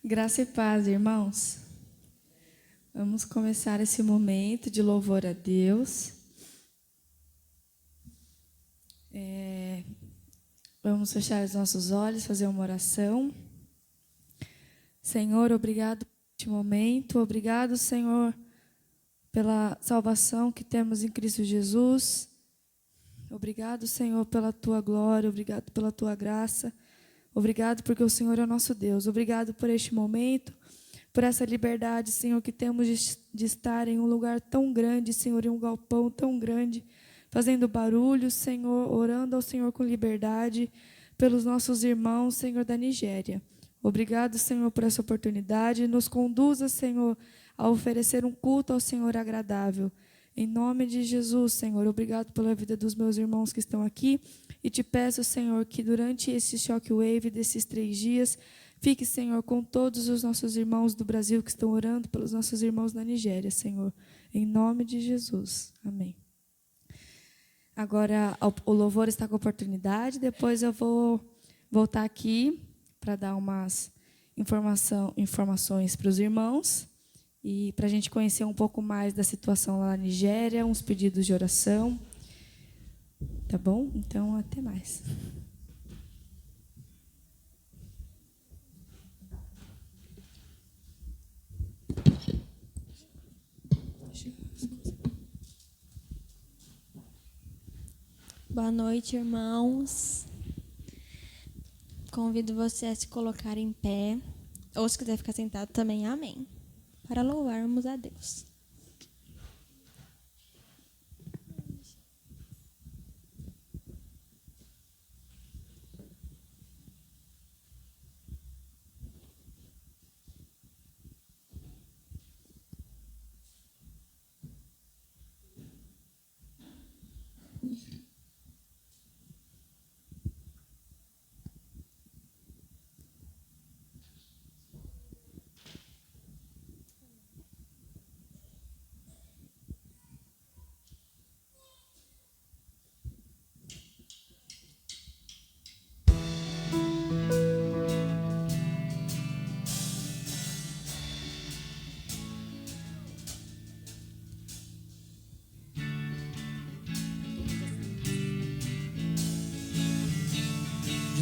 Graça e paz, irmãos. Vamos começar esse momento de louvor a Deus. Vamos fechar os nossos olhos, fazer uma oração. Senhor, obrigado por este momento. Obrigado, Senhor, pela salvação que temos em Cristo Jesus. Obrigado, Senhor, pela Tua glória. Obrigado pela Tua graça. Obrigado porque o Senhor é o nosso Deus. Obrigado por este momento, por essa liberdade, Senhor, que temos de estar em um lugar tão grande, Senhor, em um galpão tão grande, fazendo barulho, Senhor, orando ao Senhor com liberdade pelos nossos irmãos, Senhor, da Nigéria. Obrigado, Senhor, por essa oportunidade. Nos conduza, Senhor, a oferecer um culto ao Senhor agradável. Em nome de Jesus, Senhor, obrigado pela vida dos meus irmãos que estão aqui. E te peço, Senhor, que durante esse shockwave desses 3 dias, fique, Senhor, com todos os nossos irmãos do Brasil que estão orando pelos nossos irmãos na Nigéria, Senhor. Em nome de Jesus. Amém. Agora, o louvor está com oportunidade. Depois eu vou voltar aqui para dar umas informações para os irmãos. E para a gente conhecer um pouco mais da situação lá na Nigéria, uns pedidos de oração. Tá bom? Então, até mais. Boa noite, irmãos. Convido você a se colocar em pé, ou se quiser ficar sentado também, amém. Para louvarmos a Deus.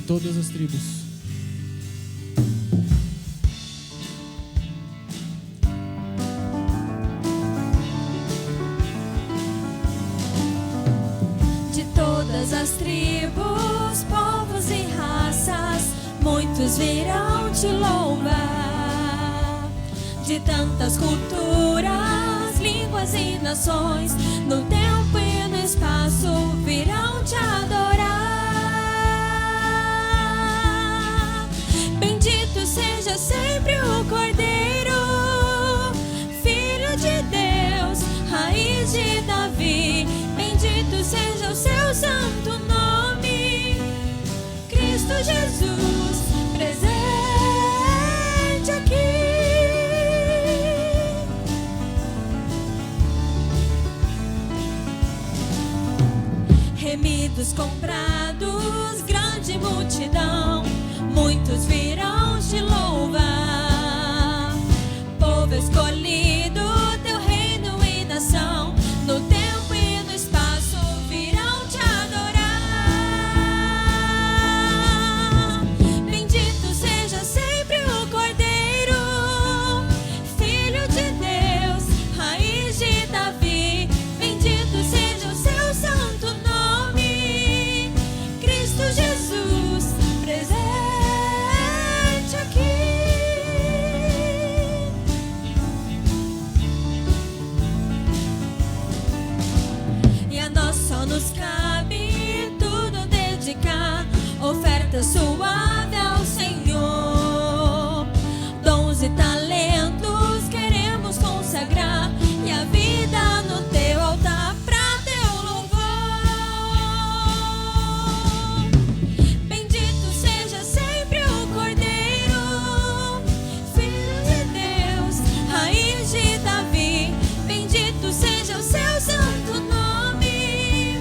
Todas as tribos. De todas as tribos, povos e raças, muitos virão te louvar. De tantas culturas, línguas e nações, no tempo e no espaço virão te adorar. Seja sempre o Cordeiro, Filho de Deus, raiz de Davi. Bendito seja o seu santo nome, Cristo Jesus, presente aqui. Remidos, comprados, grande multidão, muitos virão te louvar. Povo escolhido, teu reino e nação, no tempo e no espaço virão te adorar. Bendito seja sempre o Cordeiro, Filho de Deus, raiz de Davi. Bendito seja o seu santo nome, Cristo Jesus, presente aqui. E a nós só nos cabe tudo dedicar, oferta suave ao Senhor. Dons e talentos queremos consagrar, e a vida no teu altar pra teu louvor. Bendito seja sempre o Cordeiro, Filho de Deus, raiz de Davi. Bendito seja o seu santo nome,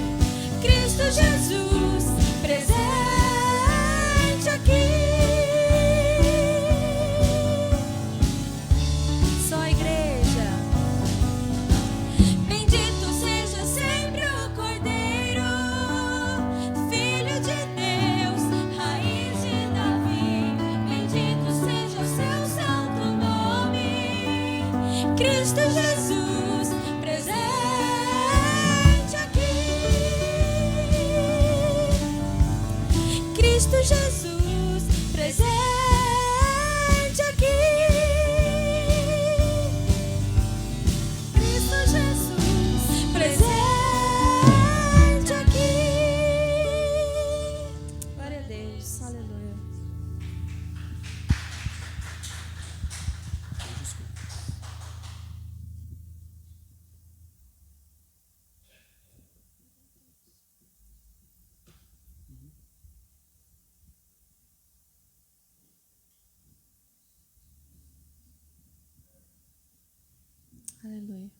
Cristo Jesus, presente aqui. Aleluia.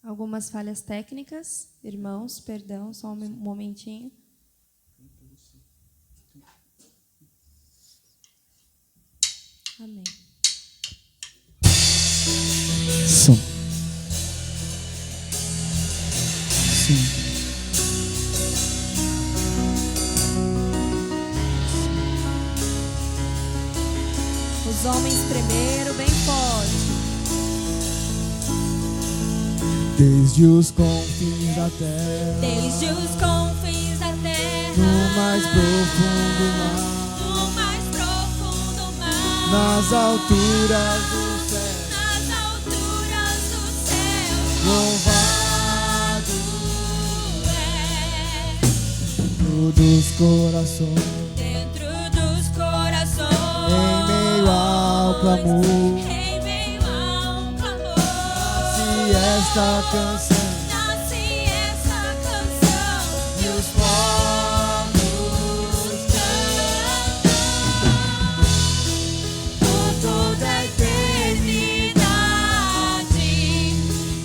Algumas falhas técnicas, irmãos, perdão, só um momentinho. Amém. Som. Sim. Os homens primeiro, bem forte. Desde os confins da terra, Desde os confins da terra, no mais profundo mar, no mais profundo mar, nas alturas do céu, nas alturas do céu, louvado é dos corações, dentro dos corações, em meio ao clamor, em meio ao clamor, se esta canção nasce essa canção, e os povos cantam por toda a eternidade.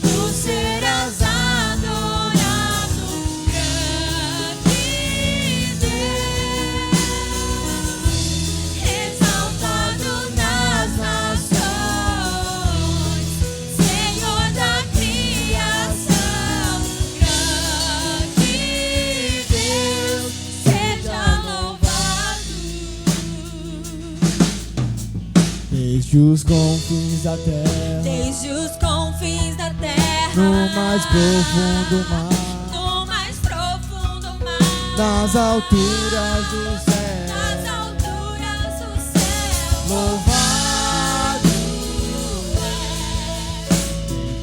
Tu serás adorado, grande Deus, exaltado nas nações, Senhor da criação, grande Deus, seja louvado. desde os confins da terra, Desde os confins da terra, no mais profundo mar, no mais profundo mar, nas alturas do céu, nas alturas do céu, louvado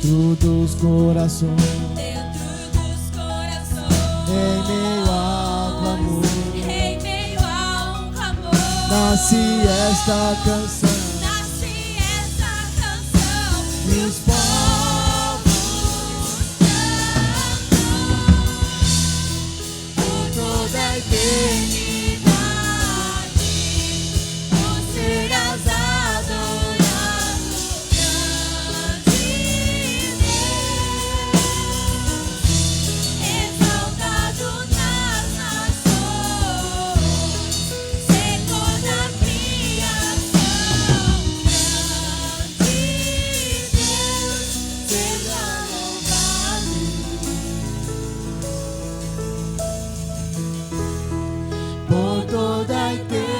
dentro dos corações, dentro dos corações, em meio ao clamor, em meio ao clamor, nasce esta canção nasce essa canção, e os povos por toda a eternidade. Tu serás adorado, grande Deus, exaltado nas nações, Senhor da criação, grande Deus, seja louvado. por toda a eternidade.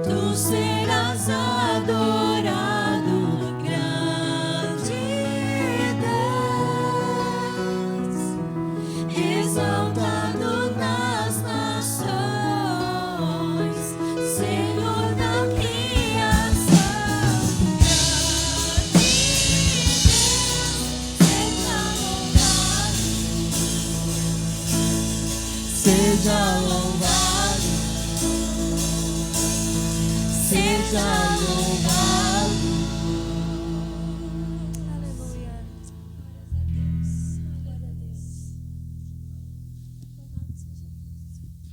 Tu serás adorado, grande Deus, exaltado nas nações, Senhor da criação, grande Deus, seja louvado. Seja louvado. Aleluia. Glória a Deus. Louvado seja Deus.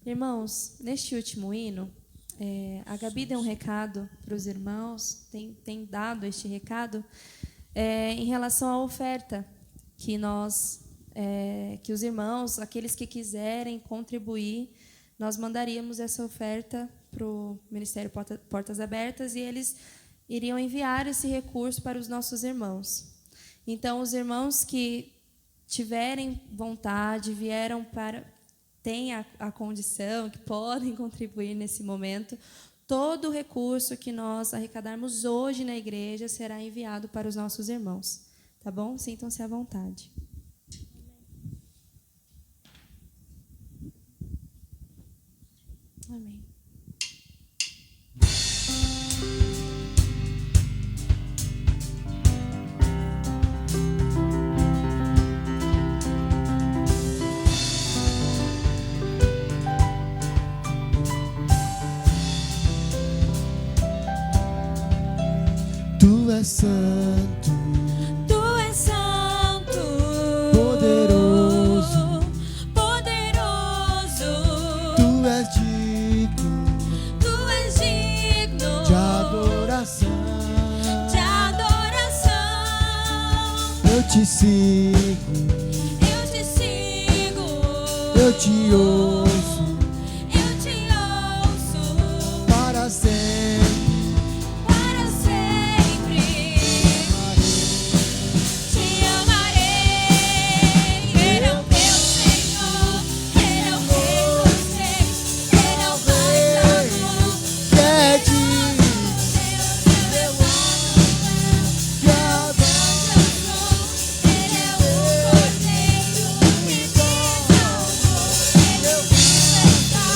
Irmãos, neste último hino, a Gabi deu um recado para os irmãos, tem dado este recado, em relação à oferta que que os irmãos, aqueles que quiserem contribuir, nós mandaríamos essa oferta para o Ministério Portas Abertas e eles iriam enviar esse recurso para os nossos irmãos. Então, os irmãos que tiverem vontade, têm a condição, que podem contribuir nesse momento, todo o recurso que nós arrecadarmos hoje na igreja será enviado para os nossos irmãos. Tá bom? Sintam-se à vontade. Amém. és santo, Tu és santo, poderoso, poderoso. tu és digno Tu és digno de adoração. de adoração. Eu te sigo, Eu te sigo, eu te ouço eu te ouço para sempre. para sempre. Te amarei. Ele é o meu Senhor, Ele é o Rei dos Reis, Ele é o Pai de amor. Que é digno Deus, meu de adoração. Ele é o Cordeiro que te salvou. Ele está,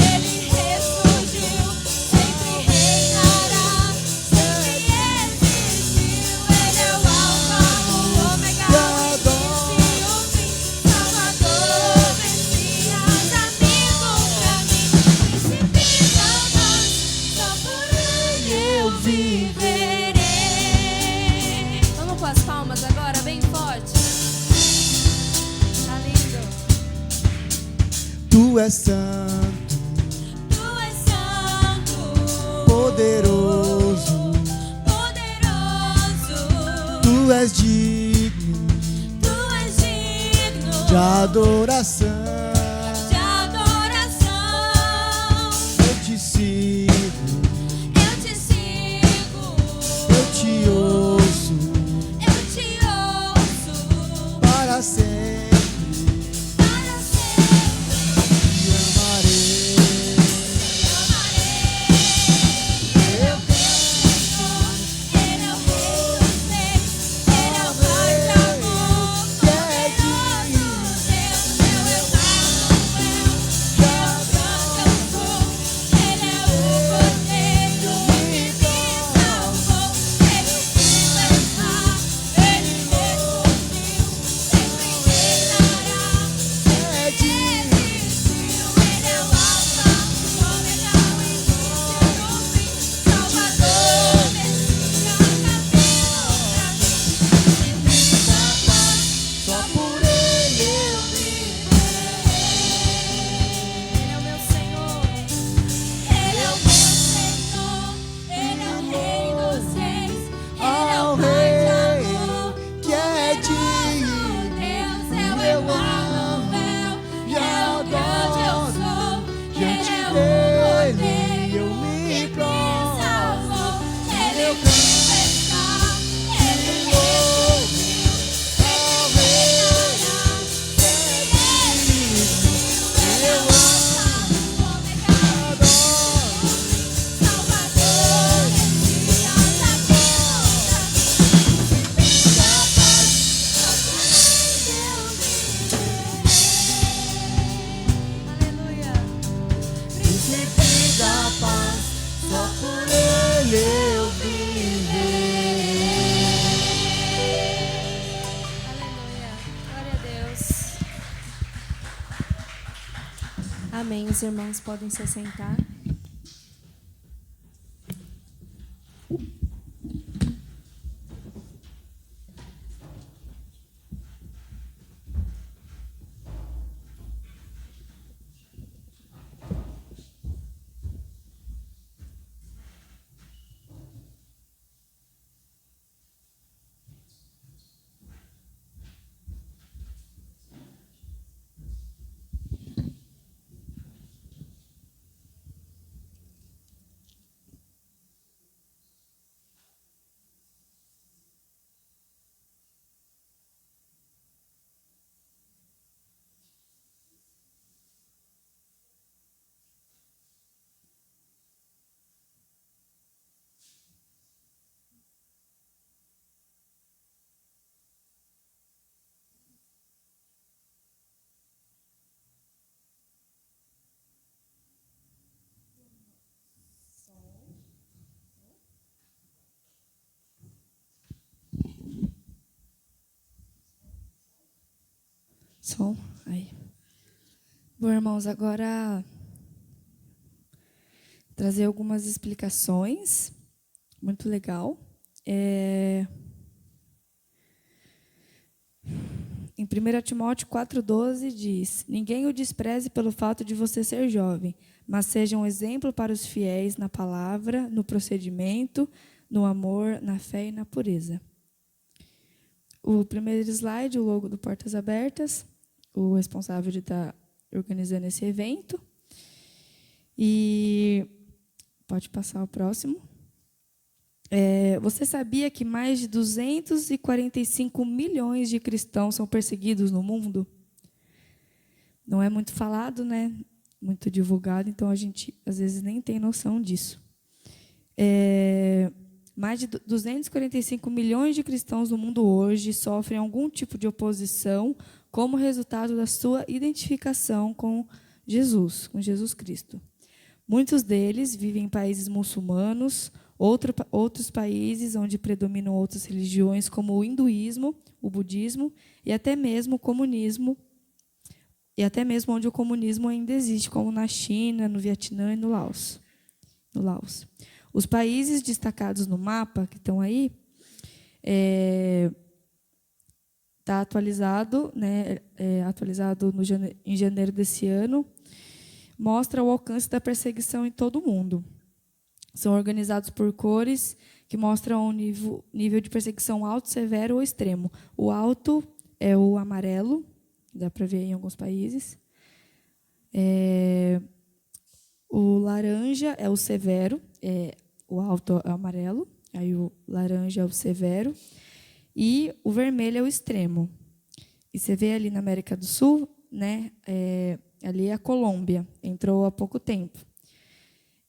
Ele ressurgiu, sempre reinará, sempre existiu. Ele é o Alfa, o Ômega, o início e o fim, Salvador, Messias, amigo pra mim, príncipe da paz, só por Ele eu viverei. Vamos com as palmas agora, bem forte. Tá lindo. Tu és santo, Tu és santo, poderoso, poderoso. tu és digno Tu és digno de adoração. de adoração. Eu te sigo, Eu te sigo, eu te ouço eu te ouço para sempre. para sempre. Te amarei. Ele é o meu Senhor, Ele é o Rei dos Reis, Ele é o Pai de amor. Poderoso Deus, meu Emanuel, Deus que eu sou. Ele é o Cordeiro que me salvou. Ele se levar, Ele ressurgiu, sempre reinará, sempre existiu. Ele é o Alfa, o Ômega, o início e o fim, Salvador, Messias, amigo pra mim, príncipe da paz, só por Ele eu viverei. Ele é o meu Senhor, Ele é o meu Senhor, Ele é o Rei dos Reis, Ele é o Pai de amor, que é digno Deus é o Emanuel, e é o grande eu sou. diante Ele é o dele Cordeiro eu me que me prostro. salvou. Ele vive está, Ele ressurgiu, sempre reinará, sempre existiu. Ele é o Alfa, o Ômega, o início e o fim, Salvador, Messias, amigo pra mim, príncipe da paz, só por Ele eu viverei. Aleluia. Príncipe da paz, só por ele eu viverei. Aleluia. Glória a Deus. Amém. Os irmãos podem se sentar. Som. Aí. Bom, irmãos, agora trazer algumas explicações. Muito legal. Em 1 Timóteo 4,12 diz: ninguém o despreze pelo fato de você ser jovem, mas seja um exemplo para os fiéis na palavra, no procedimento, no amor, na fé e na pureza. O primeiro slide, o logo do Portas Abertas, o responsável de estar organizando esse evento. E pode passar o próximo. Você sabia que mais de 245 milhões de cristãos são perseguidos no mundo? Não é muito falado, né? Muito divulgado, então a gente às vezes nem tem noção disso. Mais de 245 milhões de cristãos no mundo hoje sofrem algum tipo de oposição como resultado da sua identificação com Jesus, com Jesus Cristo. Muitos deles vivem em países muçulmanos, outros países onde predominam outras religiões, como o hinduísmo, o budismo e até mesmo o comunismo, e até mesmo onde o comunismo ainda existe, como na China, no Vietnã e no Laos. Os países destacados no mapa, que estão aí, está atualizado, né, atualizado em janeiro desse ano, mostra o alcance da perseguição em todo o mundo. São organizados por cores que mostram um nível de perseguição alto, severo ou extremo. O alto é o amarelo, dá para ver em alguns países. O laranja é o severo, o alto é o amarelo, aí o laranja é o severo, e o vermelho é o extremo. E você vê ali na América do Sul, né, ali é a Colômbia, entrou há pouco tempo.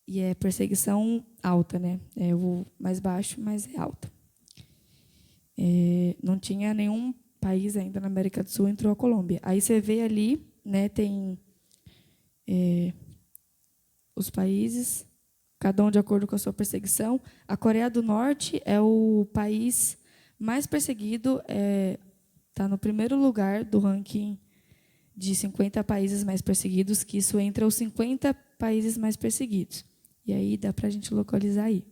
E é perseguição alta, né? É o mais baixo, mas é alta. Não tinha nenhum país ainda na América do Sul, entrou a Colômbia. Aí você vê ali, né, tem os países, cada um de acordo com a sua perseguição. A Coreia do Norte é o país mais perseguido, está no primeiro lugar do ranking de 50 países mais perseguidos, que isso entra os 50 países mais perseguidos. E aí dá para a gente localizar aí.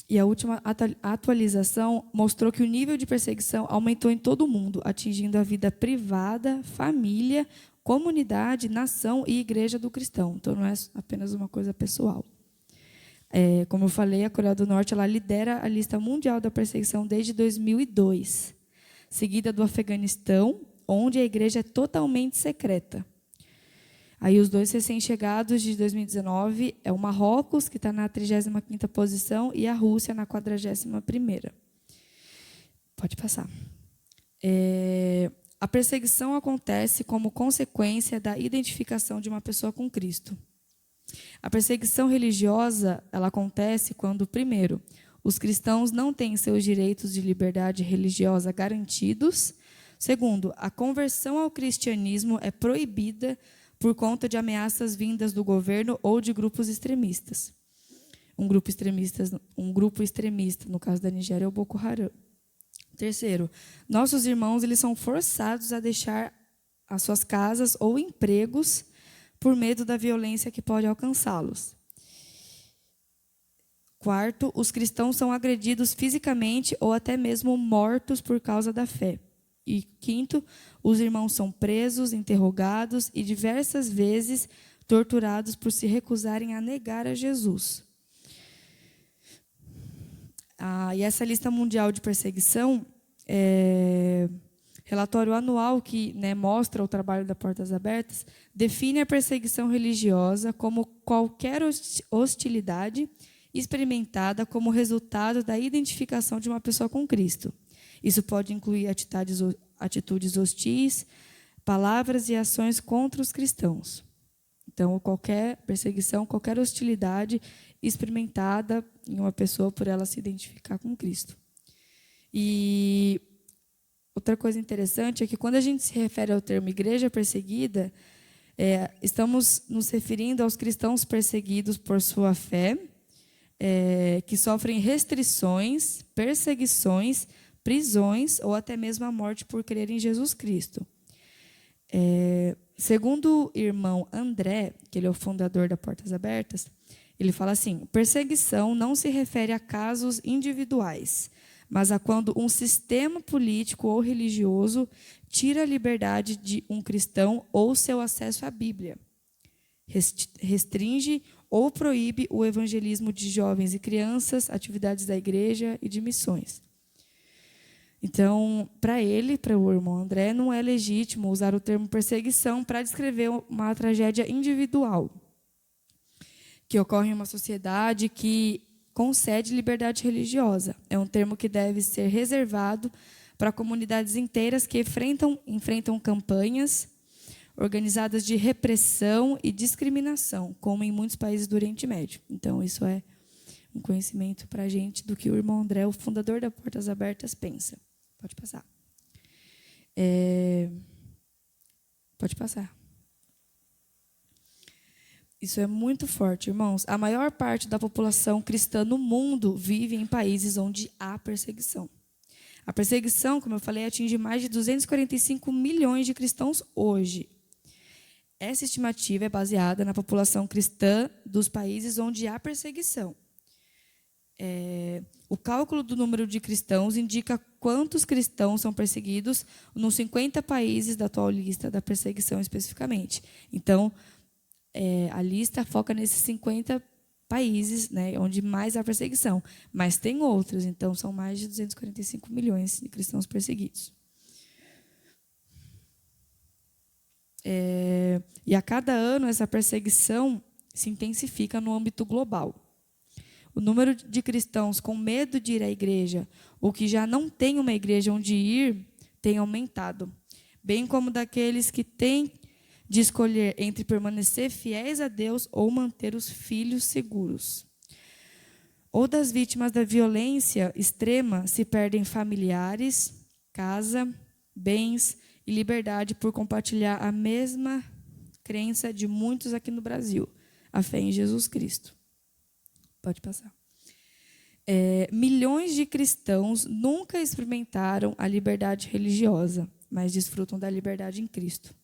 E a última atualização mostrou que o nível de perseguição aumentou em todo o mundo, atingindo a vida privada, família, comunidade, nação e igreja do cristão. Então, não é apenas uma coisa pessoal. Como eu falei, a Coreia do Norte ela lidera a lista mundial da perseguição desde 2002, seguida do Afeganistão, onde a igreja é totalmente secreta. Aí os dois recém-chegados de 2019 é o Marrocos, que está na 35ª posição, e a Rússia na 41ª. Pode passar. A perseguição acontece como consequência da identificação de uma pessoa com Cristo. A perseguição religiosa ela acontece quando, primeiro, os cristãos não têm seus direitos de liberdade religiosa garantidos. Segundo, a conversão ao cristianismo é proibida por conta de ameaças vindas do governo ou de grupos extremistas. Um grupo extremista, no caso da Nigéria, é o Boko Haram. Terceiro, nossos irmãos eles são forçados a deixar as suas casas ou empregos por medo da violência que pode alcançá-los. Quarto, os cristãos são agredidos fisicamente ou até mesmo mortos por causa da fé. E quinto, os irmãos são presos, interrogados e diversas vezes torturados por se recusarem a negar a Jesus. E essa lista mundial de perseguição, relatório anual que mostra o trabalho da Portas Abertas, define a perseguição religiosa como qualquer hostilidade experimentada como resultado da identificação de uma pessoa com Cristo. Isso pode incluir atitudes hostis, palavras e ações contra os cristãos. Então, qualquer perseguição, qualquer hostilidade experimentada em uma pessoa por ela se identificar com Cristo. E outra coisa interessante é que quando a gente se refere ao termo igreja perseguida, estamos nos referindo aos cristãos perseguidos por sua fé, que sofrem restrições, perseguições, prisões ou até mesmo a morte por crer em Jesus Cristo. segundo o irmão André, que ele é o fundador da Portas Abertas, ele fala assim: perseguição não se refere a casos individuais, mas a quando um sistema político ou religioso tira a liberdade de um cristão ou seu acesso à Bíblia, restringe ou proíbe o evangelismo de jovens e crianças, atividades da igreja e de missões. Então, para ele, para o irmão André, não é legítimo usar o termo perseguição para descrever uma tragédia individual que ocorre em uma sociedade que concede liberdade religiosa. É um termo que deve ser reservado para comunidades inteiras que enfrentam campanhas organizadas de repressão e discriminação, como em muitos países do Oriente Médio. Então, isso é um conhecimento para a gente do que o irmão André, o fundador da Portas Abertas, pensa. Pode passar. Pode passar. Isso é muito forte, irmãos. A maior parte da população cristã no mundo vive em países onde há perseguição. A perseguição, como eu falei, atinge mais de 245 milhões de cristãos hoje. Essa estimativa é baseada na população cristã dos países onde há perseguição. O cálculo do número de cristãos indica quantos cristãos são perseguidos nos 50 países da atual lista da perseguição especificamente. Então, a lista foca nesses 50 países, né, onde mais há perseguição. Mas tem outros, então são mais de 245 milhões de cristãos perseguidos. E a cada ano essa perseguição se intensifica no âmbito global. O número de cristãos com medo de ir à igreja ou que já não têm uma igreja onde ir tem aumentado, bem como daqueles que têm de escolher entre permanecer fiéis a Deus ou manter os filhos seguros. Ou das vítimas da violência extrema se perdem familiares, casa, bens e liberdade por compartilhar a mesma crença de muitos aqui no Brasil, a fé em Jesus Cristo. Pode passar. Milhões de cristãos nunca experimentaram a liberdade religiosa, mas desfrutam da liberdade em Cristo.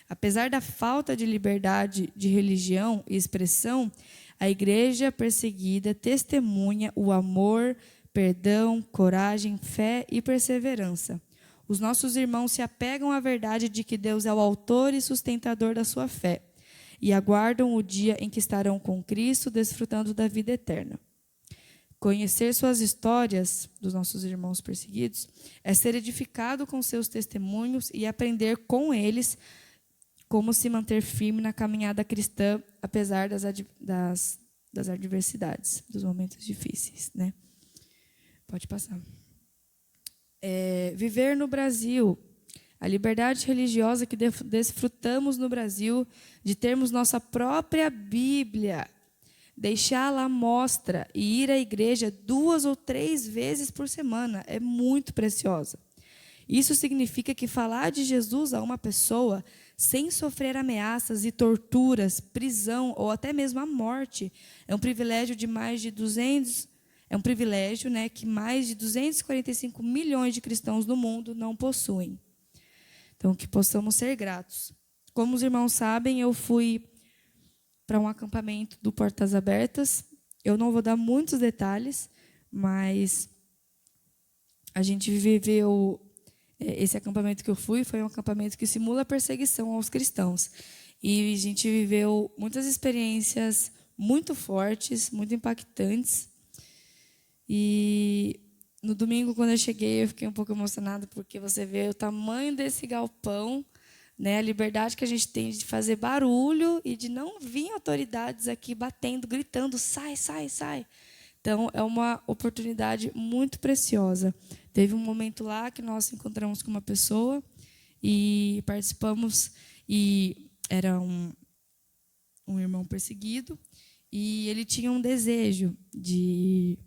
Apesar da falta de liberdade de religião e expressão, a igreja perseguida testemunha o amor, perdão, coragem, fé e perseverança. Os nossos irmãos se apegam à verdade de que Deus é o autor e sustentador da sua fé e aguardam o dia em que estarão com Cristo, desfrutando da vida eterna. Conhecer suas histórias, dos nossos irmãos perseguidos, é ser edificado com seus testemunhos e aprender com eles como se manter firme na caminhada cristã, apesar das adversidades, dos momentos difíceis, né? Pode passar. Viver no Brasil, a liberdade religiosa que desfrutamos no Brasil, de termos nossa própria Bíblia, deixá-la à mostra e ir à igreja 2 ou 3 vezes por semana é muito preciosa. Isso significa que falar de Jesus a uma pessoa sem sofrer ameaças e torturas, prisão ou até mesmo a morte é um privilégio de mais de 200, né, que mais de 245 milhões de cristãos no mundo não possuem. Então, que possamos ser gratos. Como os irmãos sabem, eu fui para um acampamento do Portas Abertas. Eu não vou dar muitos detalhes, mas a gente viveu. Esse acampamento que eu fui foi um acampamento que simula perseguição aos cristãos. E a gente viveu muitas experiências muito fortes, muito impactantes. E no domingo, quando eu cheguei, eu fiquei um pouco emocionada, porque você vê o tamanho desse galpão, né, a liberdade que a gente tem de fazer barulho e de não vir autoridades aqui batendo, gritando, sai, sai, sai. Então, é uma oportunidade muito preciosa. Teve um momento lá que nós encontramos com uma pessoa e participamos, e era um irmão perseguido, e ele tinha um desejo de...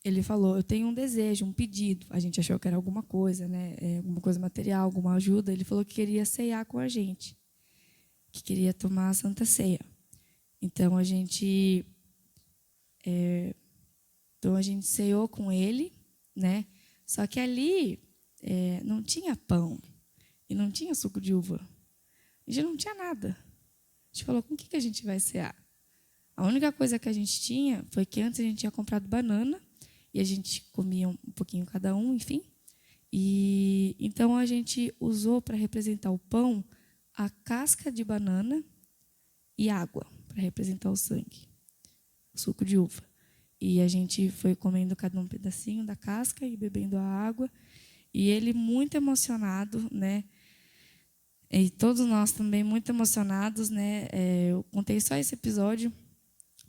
Ele falou, eu tenho um desejo, um pedido. A gente achou que era alguma coisa, né? Alguma coisa material, alguma ajuda. Ele falou que queria ceiar com a gente, que queria tomar a Santa Ceia. Então a gente ceiou com ele, né? Só que ali não tinha pão e não tinha suco de uva. A gente não tinha nada. A gente falou, com o que a gente vai cear? A única coisa que a gente tinha foi que antes a gente tinha comprado banana e a gente comia um pouquinho cada um, enfim. E então a gente usou para representar o pão a casca de banana e água, para representar o sangue, o suco de uva. E a gente foi comendo cada um pedacinho da casca e bebendo a água. E ele muito emocionado, né? E todos nós também muito emocionados, né? Eu contei só esse episódio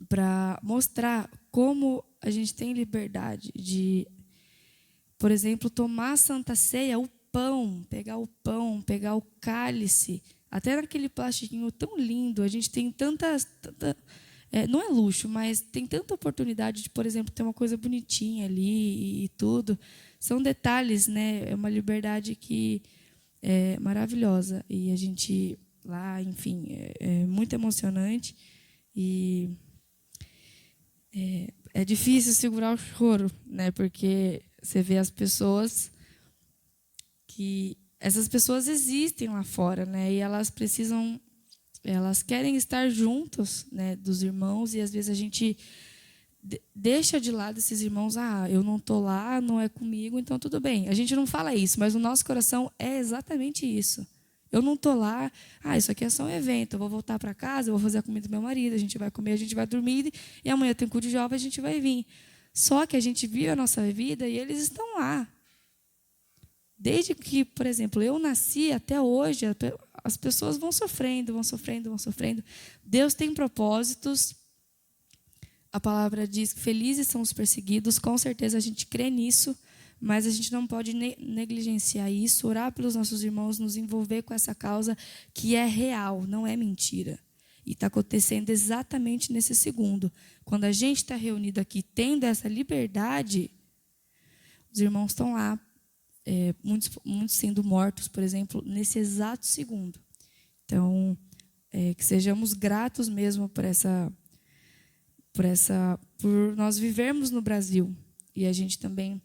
para mostrar como a gente tem liberdade de, por exemplo, tomar a Santa Ceia, o pão, pegar o cálice, até naquele plastiquinho tão lindo. A gente tem tanta não é luxo, mas tem tanta oportunidade de, por exemplo, ter uma coisa bonitinha ali e tudo. São detalhes, né? É uma liberdade que é maravilhosa. E a gente lá, enfim, é muito emocionante. E é difícil segurar o choro, né? Porque você vê as pessoas que... Essas pessoas existem lá fora, né? E elas precisam... Elas querem estar juntos, né, dos irmãos, e às vezes a gente deixa de lado esses irmãos. Eu não estou lá, não é comigo, então tudo bem. A gente não fala isso, mas o nosso coração é exatamente isso. Eu não estou lá, isso aqui é só um evento, eu vou voltar para casa, eu vou fazer a comida do meu marido, a gente vai comer, a gente vai dormir, e amanhã tem culto de jovem, a gente vai vir. Só que a gente vive a nossa vida e eles estão lá. Desde que, por exemplo, eu nasci até hoje, as pessoas vão sofrendo. Deus tem propósitos. A palavra diz que felizes são os perseguidos. Com certeza a gente crê nisso, mas a gente não pode negligenciar isso, orar pelos nossos irmãos, nos envolver com essa causa que é real, não é mentira. E está acontecendo exatamente nesse segundo. Quando a gente está reunido aqui, tendo essa liberdade, os irmãos estão lá, muitos sendo mortos, por exemplo, nesse exato segundo. Então, que sejamos gratos mesmo por nós vivermos no Brasil. E a gente também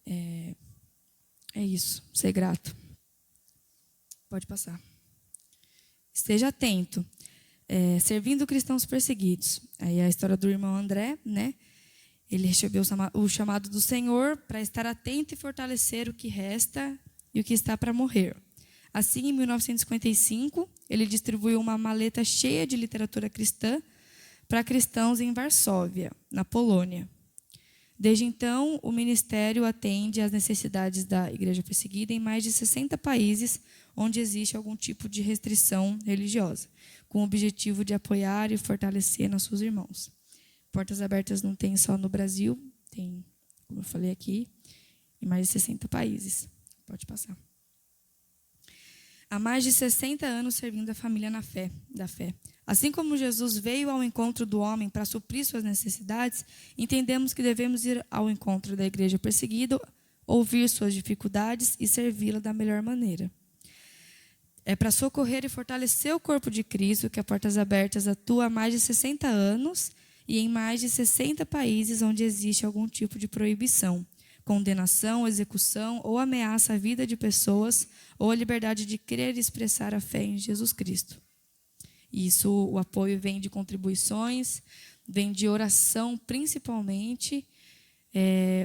é isso, ser grato. Pode passar. Esteja atento. Servindo cristãos perseguidos. Aí a história do irmão André, né? Ele recebeu o chamado do Senhor para estar atento e fortalecer o que resta e o que está para morrer. Assim, em 1955, ele distribuiu uma maleta cheia de literatura cristã para cristãos em Varsóvia, na Polônia. Desde então, o ministério atende às necessidades da igreja perseguida em mais de 60 países onde existe algum tipo de restrição religiosa, com o objetivo de apoiar e fortalecer nossos irmãos. Portas Abertas não tem só no Brasil, tem, como eu falei aqui, em mais de 60 países. Pode passar. Há mais de 60 anos servindo a família da fé. Assim como Jesus veio ao encontro do homem para suprir suas necessidades, entendemos que devemos ir ao encontro da igreja perseguida, ouvir suas dificuldades e servi-la da melhor maneira. É para socorrer e fortalecer o corpo de Cristo que a Portas Abertas atua há mais de 60 anos e em mais de 60 países onde existe algum tipo de proibição, condenação, execução ou ameaça à vida de pessoas ou a liberdade de crer e expressar a fé em Jesus Cristo. Isso, o apoio vem de contribuições, vem de oração, principalmente,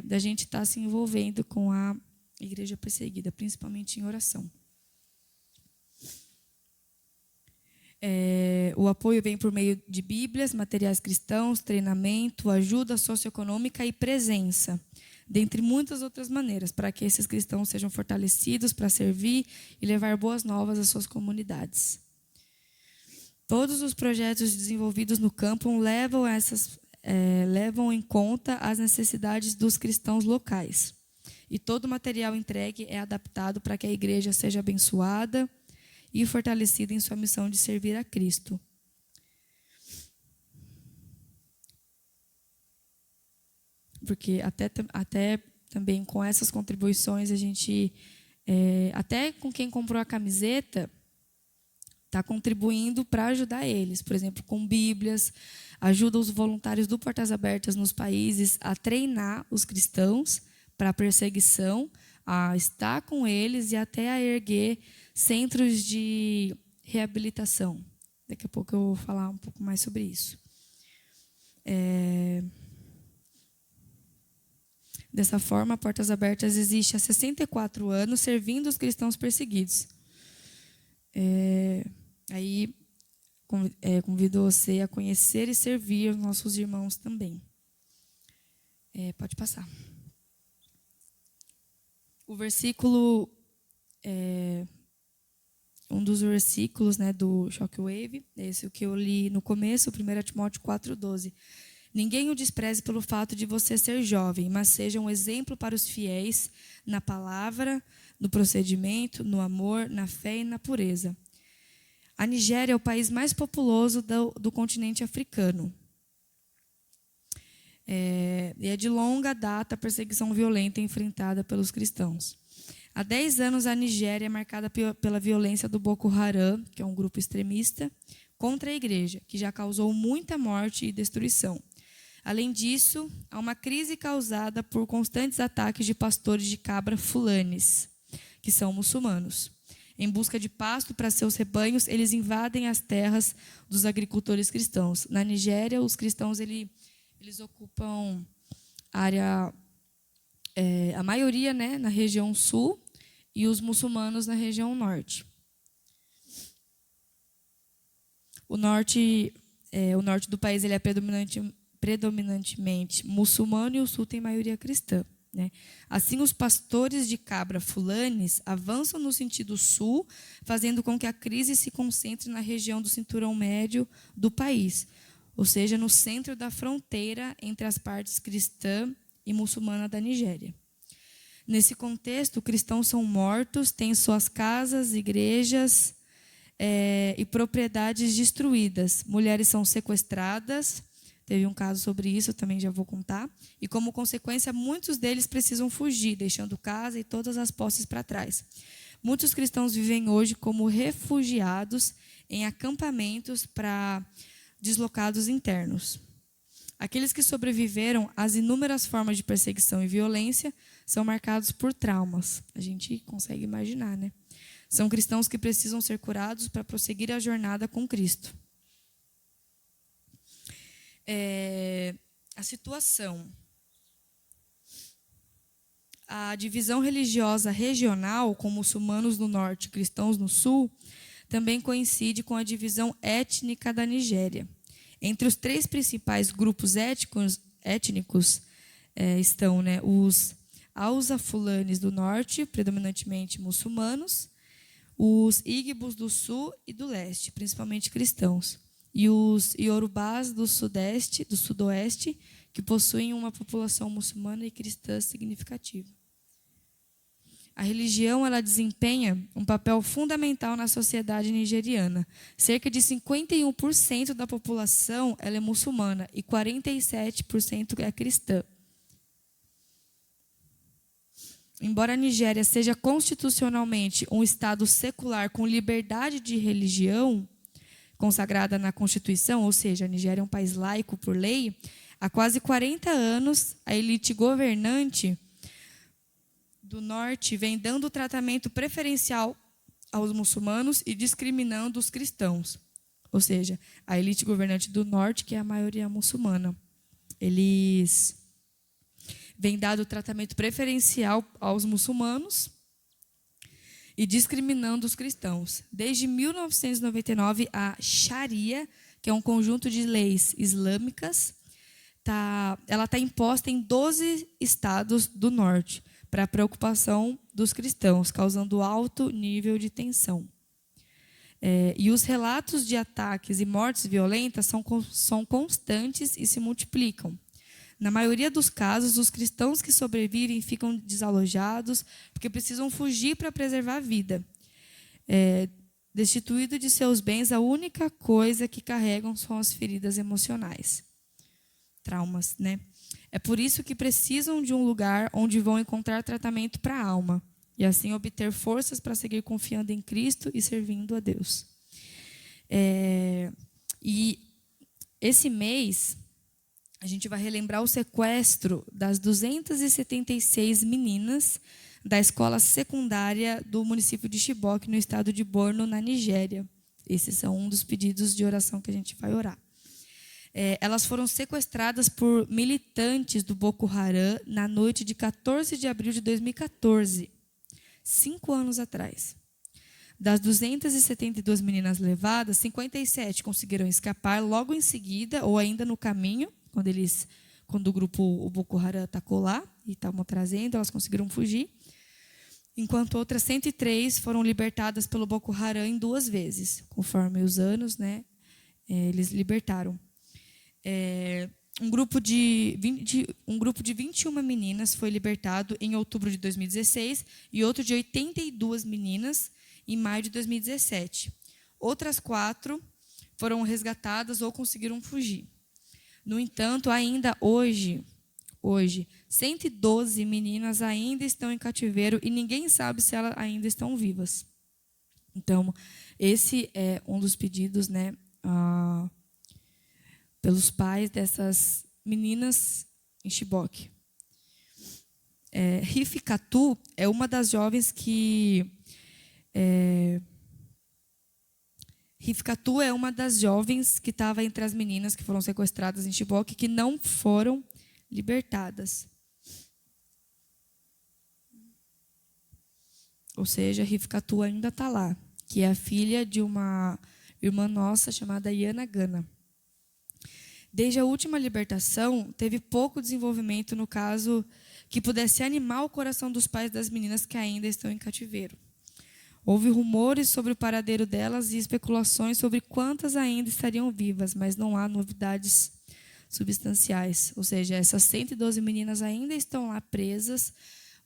da gente estar se envolvendo com a igreja perseguida, principalmente em oração. O apoio vem por meio de Bíblias, materiais cristãos, treinamento, ajuda socioeconômica e presença, dentre muitas outras maneiras, para que esses cristãos sejam fortalecidos para servir e levar boas novas às suas comunidades. Todos os projetos desenvolvidos no campo levam em conta as necessidades dos cristãos locais. E todo o material entregue é adaptado para que a igreja seja abençoada e fortalecida em sua missão de servir a Cristo. Porque até também com essas contribuições a gente, até com quem comprou a camiseta, está contribuindo para ajudar eles. Por exemplo, com Bíblias, ajuda os voluntários do Portas Abertas nos países a treinar os cristãos para a perseguição, a estar com eles e até a erguer centros de reabilitação. Daqui a pouco eu vou falar um pouco mais sobre isso. Dessa forma, a Portas Abertas existe há 64 anos, servindo os cristãos perseguidos. Aí convido você a conhecer e servir os nossos irmãos também. Pode passar. O versículo, um dos versículos, né, do Shockwave, esse o que eu li no começo, 1 Timóteo 4,12. Ninguém o despreze pelo fato de você ser jovem, mas seja um exemplo para os fiéis na palavra, no procedimento, no amor, na fé e na pureza. A Nigéria é o país mais populoso do continente africano. E é de longa data a perseguição violenta enfrentada pelos cristãos. Há 10 anos, a Nigéria é marcada pela violência do Boko Haram, que é um grupo extremista, contra a igreja, que já causou muita morte e destruição. Além disso, há uma crise causada por constantes ataques de pastores de cabra fulanis, que são muçulmanos. Em busca de pasto para seus rebanhos, eles invadem as terras dos agricultores cristãos. Na Nigéria, os cristãos eles ocupam área, a maioria, né, na região sul e os muçulmanos na região norte. O norte do país ele é predominantemente muçulmano e o sul tem maioria cristã, né? Assim, os pastores de cabra fulanis avançam no sentido sul, fazendo com que a crise se concentre na região do cinturão médio do país, ou seja, no centro da fronteira entre as partes cristã e muçulmana da Nigéria. Nesse contexto, cristãos são mortos, têm suas casas, igrejas e propriedades destruídas. Mulheres são sequestradas. Teve um caso sobre isso, também já vou contar. E, como consequência, muitos deles precisam fugir, deixando casa e todas as posses para trás. Muitos cristãos vivem hoje como refugiados em acampamentos para deslocados internos. Aqueles que sobreviveram às inúmeras formas de perseguição e violência são marcados por traumas. A gente consegue imaginar, né? São cristãos que precisam ser curados para prosseguir a jornada com Cristo. A situação. A divisão religiosa regional, com muçulmanos no norte e cristãos no sul, também coincide com a divisão étnica da Nigéria. Entre os 3 principais grupos étnicos estão, né, os Hausa Fulanis do norte, predominantemente muçulmanos, os Igbos do sul e do leste, principalmente cristãos, e os Iorubás do sudoeste, que possuem uma população muçulmana e cristã significativa. A religião ela desempenha um papel fundamental na sociedade nigeriana. Cerca de 51% da população ela é muçulmana e 47% é cristã. Embora a Nigéria seja constitucionalmente um estado secular com liberdade de religião, consagrada na Constituição, ou seja, a Nigéria é um país laico por lei, há quase 40 anos a elite governante do norte vem dando tratamento preferencial aos muçulmanos e discriminando os cristãos. Ou seja, a elite governante do norte, que é a maioria muçulmana, eles vêm dando tratamento preferencial aos muçulmanos e discriminando os cristãos. Desde 1999, a Sharia, que é um conjunto de leis islâmicas, ela está imposta em 12 estados do norte, para a preocupação dos cristãos, causando alto nível de tensão. E os relatos de ataques e mortes violentas são constantes e se multiplicam. Na maioria dos casos, os cristãos que sobrevivem ficam desalojados porque precisam fugir para preservar a vida. Destituído de seus bens, a única coisa que carregam são as feridas emocionais. Traumas, né? É por isso que precisam de um lugar onde vão encontrar tratamento para a alma e assim obter forças para seguir confiando em Cristo e servindo a Deus. E esse mês a gente vai relembrar o sequestro das 276 meninas da escola secundária do município de Chibok, no estado de Borno, na Nigéria. Esses são um dos pedidos de oração que a gente vai orar. Elas foram sequestradas por militantes do Boko Haram na noite de 14 de abril de 2014, 5 anos atrás. Das 272 meninas levadas, 57 conseguiram escapar logo em seguida, ou ainda no caminho, quando o Boko Haram atacou lá e estavam trazendo, elas conseguiram fugir. Enquanto outras 103 foram libertadas pelo Boko Haram em 2 vezes. Conforme os anos, né, eles libertaram. Um grupo de 21 meninas foi libertado em outubro de 2016 e outro de 82 meninas em maio de 2017. Outras 4 foram resgatadas ou conseguiram fugir. No entanto, ainda hoje, 112 meninas ainda estão em cativeiro e ninguém sabe se elas ainda estão vivas. Então, esse é um dos pedidos, né, pelos pais dessas meninas em Chibok. Rifkatu é uma das jovens que... Rifkatu é uma das jovens que estava entre as meninas que foram sequestradas em Chibok, que não foram libertadas. Ou seja, Rifkatu ainda está lá, que é a filha de uma irmã nossa chamada Yana Gana. Desde a última libertação, teve pouco desenvolvimento no caso que pudesse animar o coração dos pais das meninas que ainda estão em cativeiro. Houve rumores sobre o paradeiro delas e especulações sobre quantas ainda estariam vivas, mas não há novidades substanciais. Ou seja, essas 112 meninas ainda estão lá presas.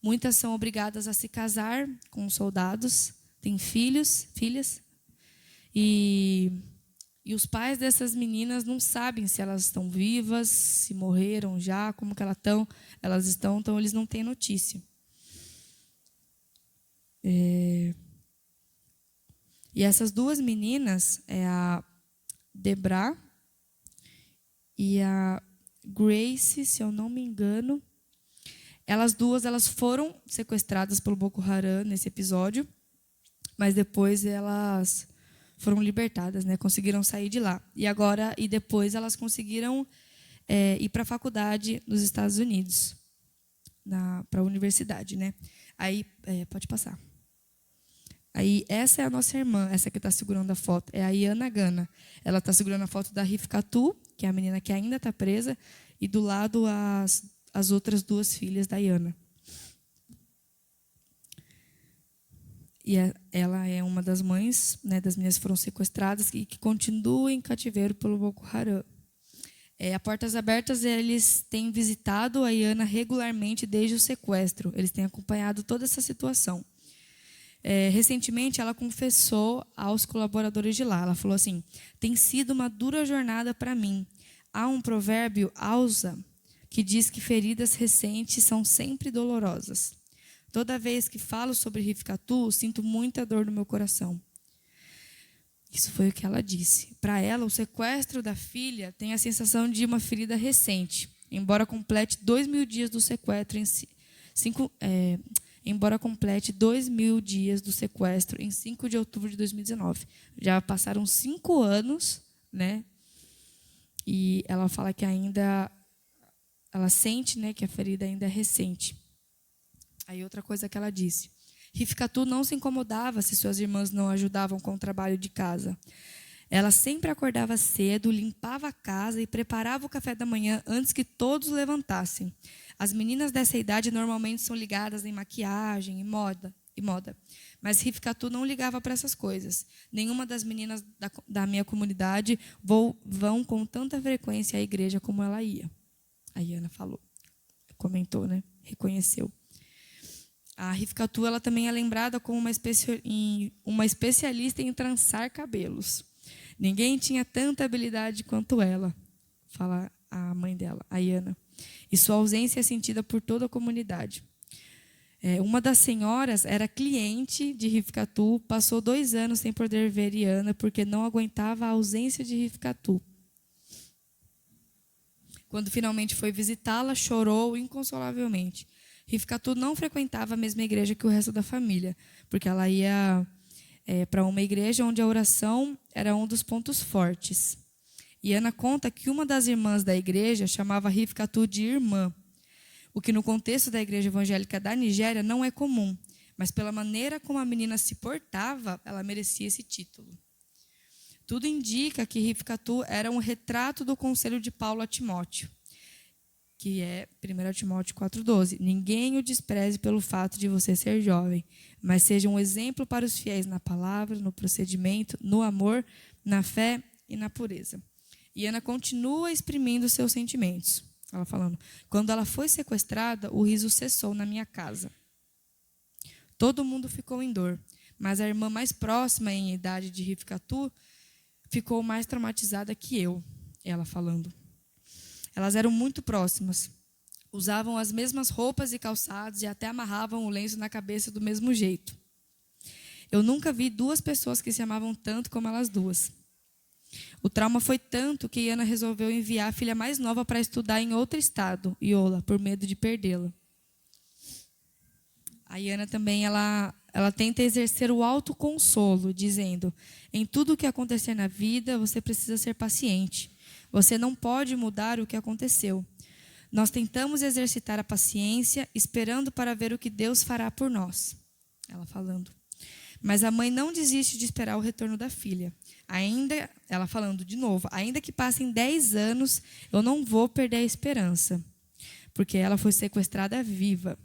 Muitas são obrigadas a se casar com soldados, têm filhas, e os pais dessas meninas não sabem se elas estão vivas, se morreram já, como que elas estão, então eles não têm notícia. E essas 2 meninas, a Debra e a Grace, se eu não me engano, elas foram sequestradas pelo Boko Haram nesse episódio, mas depois elas foram libertadas, né? Conseguiram sair de lá. E depois elas conseguiram ir para a faculdade nos Estados Unidos, para a universidade, né? Aí, pode passar. Aí, essa é a nossa irmã, essa que está segurando a foto, é a Yana Gana. Ela está segurando a foto da Rifkatu, que é a menina que ainda está presa, e do lado as outras 2 filhas da Yana. E ela é uma das mães, né, das meninas que foram sequestradas e que continuam em cativeiro pelo Boko Haram. A Portas Abertas, eles têm visitado a Yana regularmente desde o sequestro. Eles têm acompanhado toda essa situação. Recentemente, ela confessou aos colaboradores de lá. Ela falou assim: tem sido uma dura jornada para mim. Há um provérbio Hausa que diz que feridas recentes são sempre dolorosas. Toda vez que falo sobre Rifkatu, sinto muita dor no meu coração. Isso foi o que ela disse. Para ela, o sequestro da filha tem a sensação de uma ferida recente, embora complete 2.000 dias do sequestro em 5 de outubro de 2019. Já passaram 5 anos, né? E ela fala que ela sente, né, que a ferida ainda é recente. Aí outra coisa que ela disse: Rifkatu não se incomodava se suas irmãs não ajudavam com o trabalho de casa. Ela sempre acordava cedo, limpava a casa e preparava o café da manhã antes que todos levantassem. As meninas dessa idade normalmente são ligadas em maquiagem e moda. Mas Rifkatu não ligava para essas coisas. Nenhuma das meninas da minha comunidade vão com tanta frequência à igreja como ela ia. A Yana falou, comentou, né? Reconheceu. A Rifkatu, ela também é lembrada como uma especialista em trançar cabelos. Ninguém tinha tanta habilidade quanto ela, fala a mãe dela, a Yana. E sua ausência é sentida por toda a comunidade. Uma das senhoras era cliente de Rifkatu, passou 2 anos sem poder ver Yana porque não aguentava a ausência de Rifkatu. Quando finalmente foi visitá-la, chorou inconsolavelmente. Rifkatu não frequentava a mesma igreja que o resto da família, porque ela ia para uma igreja onde a oração era um dos pontos fortes. E Ana conta que uma das irmãs da igreja chamava Rifkatu de irmã, o que no contexto da igreja evangélica da Nigéria não é comum, mas pela maneira como a menina se portava, ela merecia esse título. Tudo indica que Rifkatu era um retrato do conselho de Paulo a Timóteo, que é 1 Timóteo 4,12. Ninguém o despreze pelo fato de você ser jovem, mas seja um exemplo para os fiéis na palavra, no procedimento, no amor, na fé e na pureza. E Ana continua exprimindo seus sentimentos. Ela falando, quando ela foi sequestrada, o riso cessou na minha casa. Todo mundo ficou em dor, mas a irmã mais próxima em idade de Rifkatu ficou mais traumatizada que eu, ela falando. Elas eram muito próximas, usavam as mesmas roupas e calçados e até amarravam o lenço na cabeça do mesmo jeito. Eu nunca vi duas pessoas que se amavam tanto como elas duas. O trauma foi tanto que Ana resolveu enviar a filha mais nova para estudar em outro estado, Iola, por medo de perdê-la. A Ana também, ela tenta exercer o autoconsolo, dizendo, em tudo o que acontecer na vida, você precisa ser paciente. Você não pode mudar o que aconteceu. Nós tentamos exercitar a paciência, esperando para ver o que Deus fará por nós. Ela falando. Mas a mãe não desiste de esperar o retorno da filha. Ela falando de novo, ainda que passem 10 anos, eu não vou perder a esperança, porque ela foi sequestrada viva.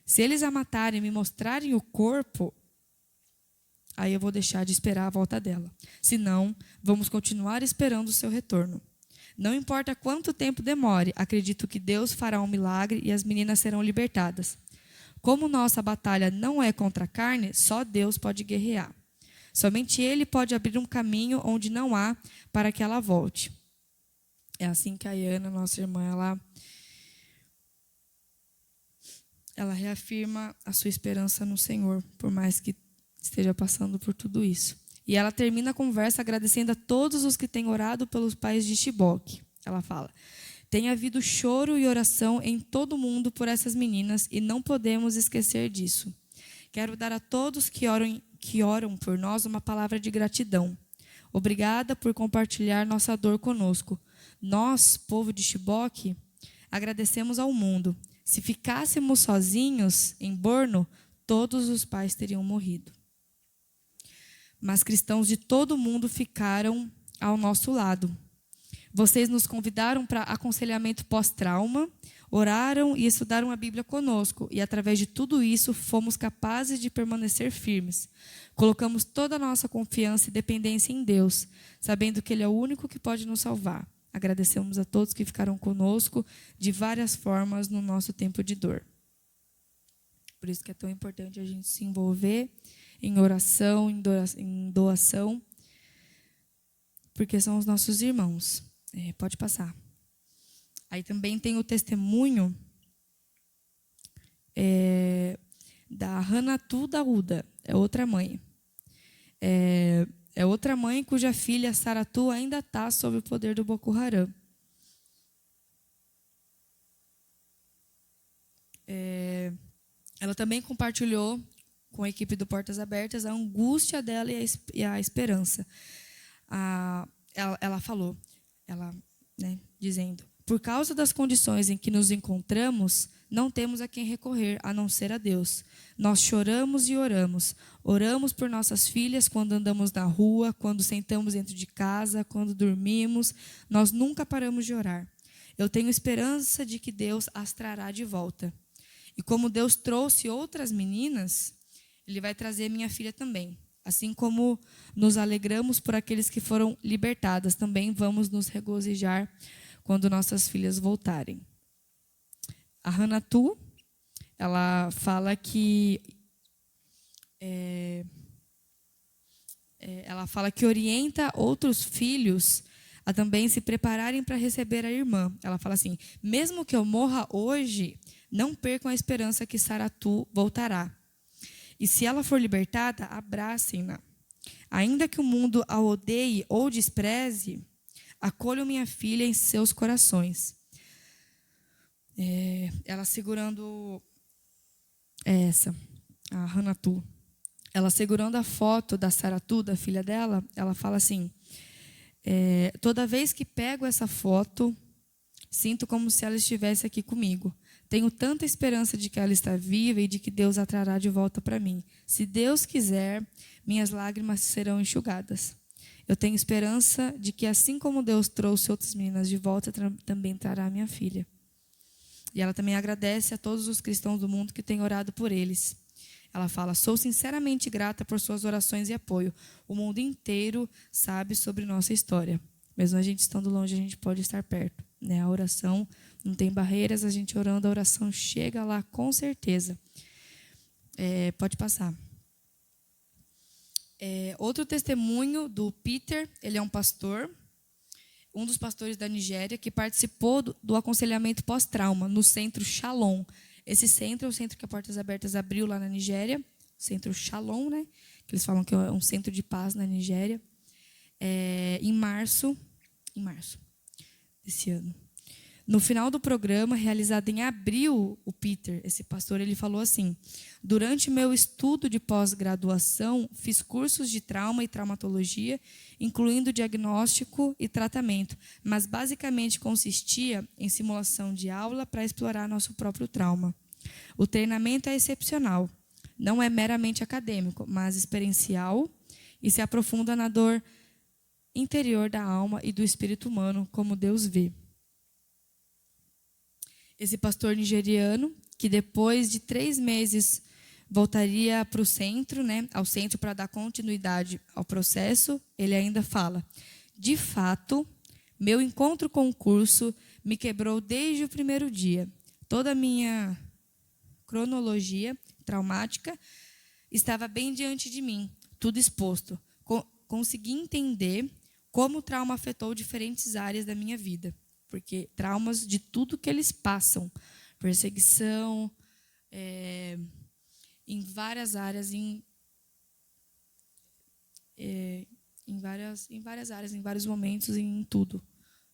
Se eles a matarem e me mostrarem o corpo, aí eu vou deixar de esperar a volta dela. Senão, vamos continuar esperando o seu retorno. Não importa quanto tempo demore, acredito que Deus fará um milagre e as meninas serão libertadas. Como nossa batalha não é contra a carne, só Deus pode guerrear. Somente Ele pode abrir um caminho onde não há para que ela volte. É assim que a Ana, nossa irmã, ela reafirma a sua esperança no Senhor, por mais que esteja passando por tudo isso. E ela termina a conversa agradecendo a todos os que têm orado pelos pais de Chibok. Ela fala, tem havido choro e oração em todo o mundo por essas meninas e não podemos esquecer disso. Quero dar a todos que oram por nós uma palavra de gratidão. Obrigada por compartilhar nossa dor conosco. Nós, povo de Chibok, agradecemos ao mundo. Se ficássemos sozinhos em Borno, todos os pais teriam morrido. Mas cristãos de todo o mundo ficaram ao nosso lado. Vocês nos convidaram para aconselhamento pós-trauma, oraram e estudaram a Bíblia conosco, e através de tudo isso fomos capazes de permanecer firmes. Colocamos toda a nossa confiança e dependência em Deus, sabendo que Ele é o único que pode nos salvar. Agradecemos a todos que ficaram conosco de várias formas no nosso tempo de dor. Por isso que é tão importante a gente se envolver em oração, em doação, porque são os nossos irmãos. Pode passar. Aí também tem o testemunho da Hanatu Dauda, é outra mãe. É outra mãe cuja filha, Saratu, ainda está sob o poder do Boko Haram. Ela também compartilhou com a equipe do Portas Abertas a angústia dela e a esperança. Ela falou, dizendo, por causa das condições em que nos encontramos, não temos a quem recorrer, a não ser a Deus. Nós choramos e oramos. Oramos por nossas filhas quando andamos na rua, quando sentamos dentro de casa, quando dormimos. Nós nunca paramos de orar. Eu tenho esperança de que Deus as trará de volta. E como Deus trouxe outras meninas, Ele vai trazer minha filha também. Assim como nos alegramos por aqueles que foram libertadas, também vamos nos regozijar quando nossas filhas voltarem. A Hanatu, ela fala que orienta outros filhos a também se prepararem para receber a irmã. Ela fala assim, mesmo que eu morra hoje, não percam a esperança que Saratu voltará. E se ela for libertada, abracem-na. Ainda que o mundo a odeie ou despreze, acolham minha filha em seus corações. ela segurando essa, a Hanatu. Ela segurando a foto da Saratu, da filha dela, ela fala assim: toda vez que pego essa foto, sinto como se ela estivesse aqui comigo. Tenho tanta esperança de que ela está viva e de que Deus a trará de volta para mim. Se Deus quiser, minhas lágrimas serão enxugadas. Eu tenho esperança de que, assim como Deus trouxe outras meninas de volta, também trará minha filha. E ela também agradece a todos os cristãos do mundo que têm orado por eles. Ela fala: sou sinceramente grata por suas orações e apoio. O mundo inteiro sabe sobre nossa história. Mesmo a gente estando longe, a gente pode estar perto, né? A oração não tem barreiras, a gente orando, a oração chega lá com certeza. Pode passar. Outro testemunho do Peter, ele é um pastor, um dos pastores da Nigéria, que participou do aconselhamento pós-trauma no Centro Shalom. Esse centro é o centro que a Portas Abertas abriu lá na Nigéria, o Centro Shalom, né? Que eles falam que é um centro de paz na Nigéria, em março desse ano. No final do programa, realizado em abril, o Peter, esse pastor, ele falou assim: durante meu estudo de pós-graduação, fiz cursos de trauma e traumatologia, incluindo diagnóstico e tratamento, mas basicamente consistia em simulação de aula para explorar nosso próprio trauma. O treinamento é excepcional, não é meramente acadêmico, mas experiencial e se aprofunda na dor interior da alma e do espírito humano, como Deus vê. Esse pastor nigeriano, que depois de 3 meses voltaria para o centro, né, ao centro para dar continuidade ao processo, ele ainda fala: de fato, meu encontro com o curso me quebrou desde o primeiro dia. Toda a minha cronologia traumática estava bem diante de mim, tudo exposto. Consegui entender como o trauma afetou diferentes áreas da minha vida. Porque traumas de tudo que eles passam, perseguição, em várias áreas, em várias áreas, em vários momentos, em tudo,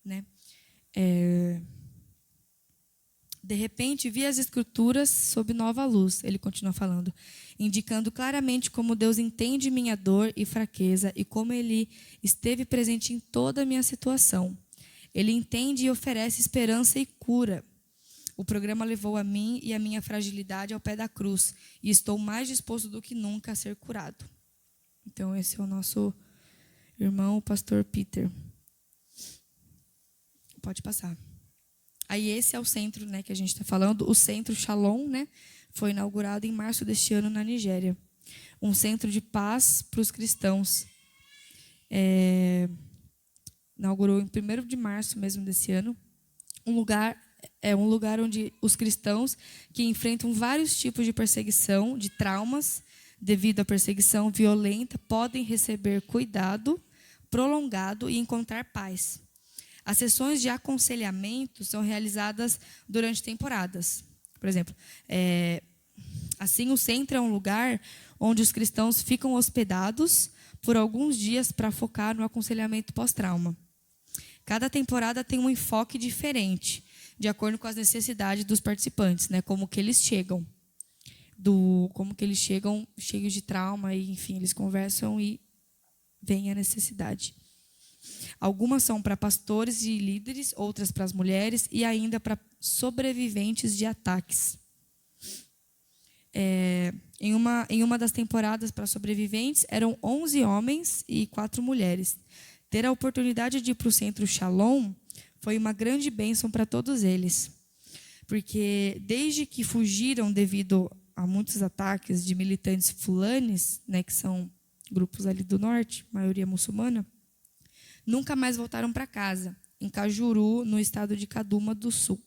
né? De repente, vi as Escrituras sob nova luz, ele continua falando, indicando claramente como Deus entende minha dor e fraqueza e como Ele esteve presente em toda a minha situação. Ele entende e oferece esperança e cura. O programa levou a mim e a minha fragilidade ao pé da cruz e estou mais disposto do que nunca a ser curado. Então, esse é o nosso irmão, o pastor Peter. Pode passar. Aí esse é o centro, né, que a gente está falando, o Centro Shalom, né, foi inaugurado em março deste ano na Nigéria. Um centro de paz para os cristãos. Inaugurou em 1º de março mesmo desse ano. Um lugar onde os cristãos que enfrentam vários tipos de perseguição, de traumas, devido à perseguição violenta, podem receber cuidado prolongado e encontrar paz. As sessões de aconselhamento são realizadas durante temporadas. Por exemplo, assim o centro é um lugar onde os cristãos ficam hospedados por alguns dias para focar no aconselhamento pós-trauma. Cada temporada tem um enfoque diferente, de acordo com as necessidades dos participantes, né? Como que eles chegam cheios de trauma, e, enfim, eles conversam e vem a necessidade. Algumas são para pastores e líderes, outras para as mulheres e ainda para sobreviventes de ataques. Em uma das temporadas para sobreviventes, eram 11 homens e 4 mulheres. Ter a oportunidade de ir para o Centro Shalom foi uma grande bênção para todos eles, porque desde que fugiram devido a muitos ataques de militantes fulanes, né, que são grupos ali do norte, maioria muçulmana, nunca mais voltaram para casa, em Cajuru, no estado de Kaduna do Sul.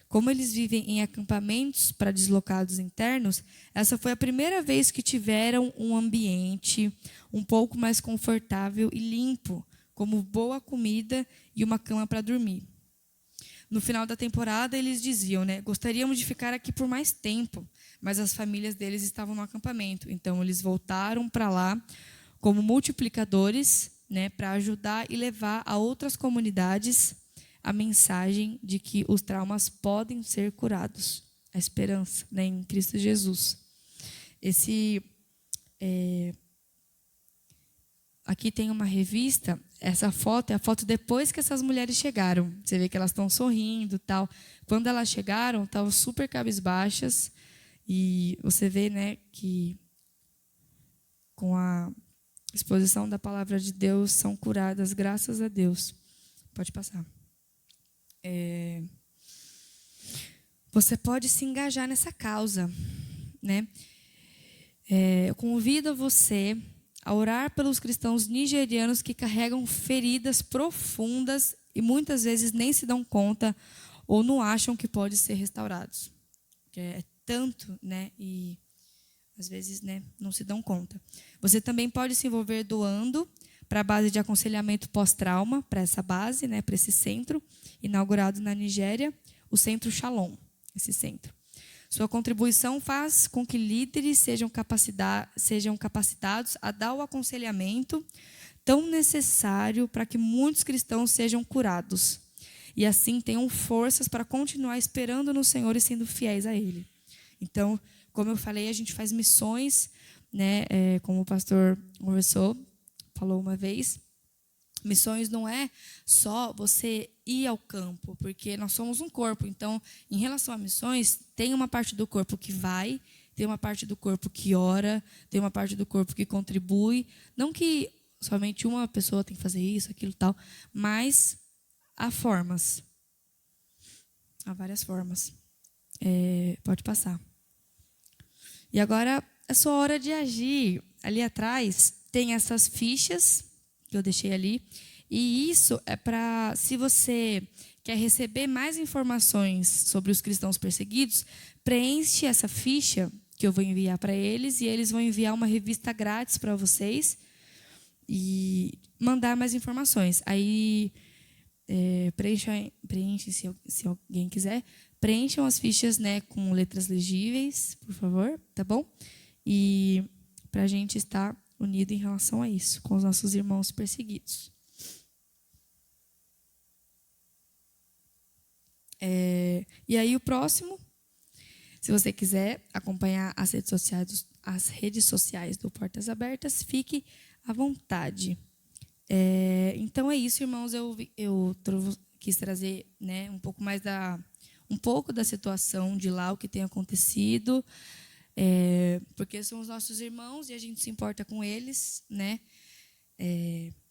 Como eles vivem em acampamentos para deslocados internos, essa foi a primeira vez que tiveram um ambiente um pouco mais confortável e limpo, como boa comida e uma cama para dormir. No final da temporada, eles diziam, né, gostaríamos de ficar aqui por mais tempo, mas as famílias deles estavam no acampamento. Então, eles voltaram para lá como multiplicadores, né, para ajudar e levar a outras comunidades a mensagem de que os traumas podem ser curados, a esperança, né, em Cristo Jesus. Aqui tem uma revista, essa foto é a foto depois que essas mulheres chegaram. Você vê que elas estão sorrindo e tal. Quando elas chegaram, estavam super cabisbaixas. E você vê, né, que com a exposição da palavra de Deus são curadas, graças a Deus. Pode passar. Você pode se engajar nessa causa, né? Eu convido você a orar pelos cristãos nigerianos que carregam feridas profundas e muitas vezes nem se dão conta ou não acham que podem ser restaurados. Porque é tanto, né? E às vezes, né, não se dão conta. Você também pode se envolver doando para a base de aconselhamento pós-trauma, para essa base, né, para esse centro inaugurado na Nigéria, o Centro Shalom, esse centro. Sua contribuição faz com que líderes sejam capacitados a dar o aconselhamento tão necessário para que muitos cristãos sejam curados e assim tenham forças para continuar esperando no Senhor e sendo fiéis a Ele. Então, como eu falei, a gente faz missões, né? Como o pastor falou uma vez. Missões não é só você ir ao campo, porque nós somos um corpo. Então, em relação a missões, tem uma parte do corpo que vai, tem uma parte do corpo que ora, tem uma parte do corpo que contribui. Não que somente uma pessoa tem que fazer isso, aquilo, tal, mas há formas. Há várias formas. Pode passar. E agora é sua hora de agir. Ali atrás tem essas fichas que eu deixei ali. E isso é para, se você quer receber mais informações sobre os cristãos perseguidos, preenche essa ficha que eu vou enviar para eles e eles vão enviar uma revista grátis para vocês e mandar mais informações. Aí preenchem, se alguém quiser, preencham as fichas, né, com letras legíveis, por favor, tá bom? E para a gente estar unido em relação a isso, com os nossos irmãos perseguidos. E aí o próximo, se você quiser acompanhar as redes sociais do Portas Abertas, fique à vontade. Então é isso, irmãos. Eu quis trazer, né, um pouco da situação de lá, o que tem acontecido, porque são os nossos irmãos e a gente se importa com eles, né?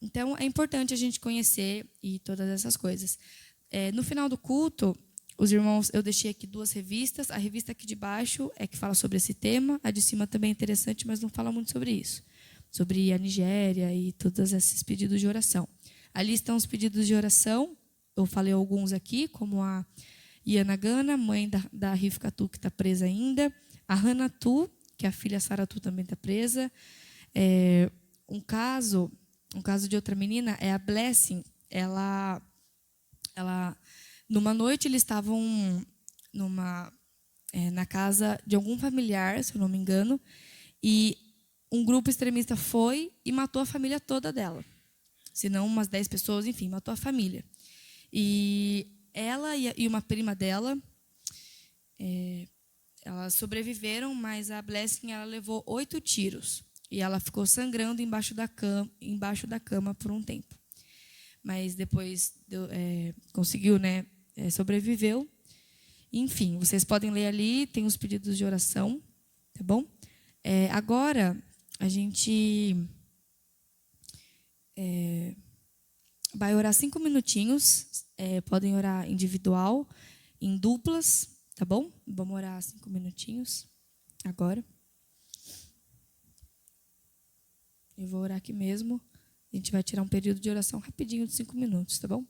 Então é importante a gente conhecer e todas essas coisas. No final do culto, os irmãos, eu deixei aqui 2 revistas. A revista aqui de baixo é que fala sobre esse tema. A de cima também é interessante, mas não fala muito sobre isso. Sobre a Nigéria e todos esses pedidos de oração. Ali estão os pedidos de oração. Eu falei alguns aqui, como a Yanagana, mãe da Rifkatu, que está presa ainda. A Hanatu, que a filha Saratu também está presa. Um caso de outra menina é a Blessing. Ela, numa noite, eles estavam na casa de algum familiar, se eu não me engano, e um grupo extremista foi e matou a família toda dela. Se não, umas 10 pessoas, enfim, matou a família. E ela e uma prima dela, elas sobreviveram, mas a Blessing, ela levou 8 tiros. E ela ficou sangrando embaixo da cama por um tempo. Mas depois conseguiu, né? Sobreviveu. Enfim, vocês podem ler ali, tem os pedidos de oração, tá bom? Agora, a gente vai orar 5 minutinhos. Podem orar individual, em duplas, tá bom? Vamos orar 5 minutinhos agora. Eu vou orar aqui mesmo. A gente vai tirar um período de oração rapidinho de 5 minutos, tá bom?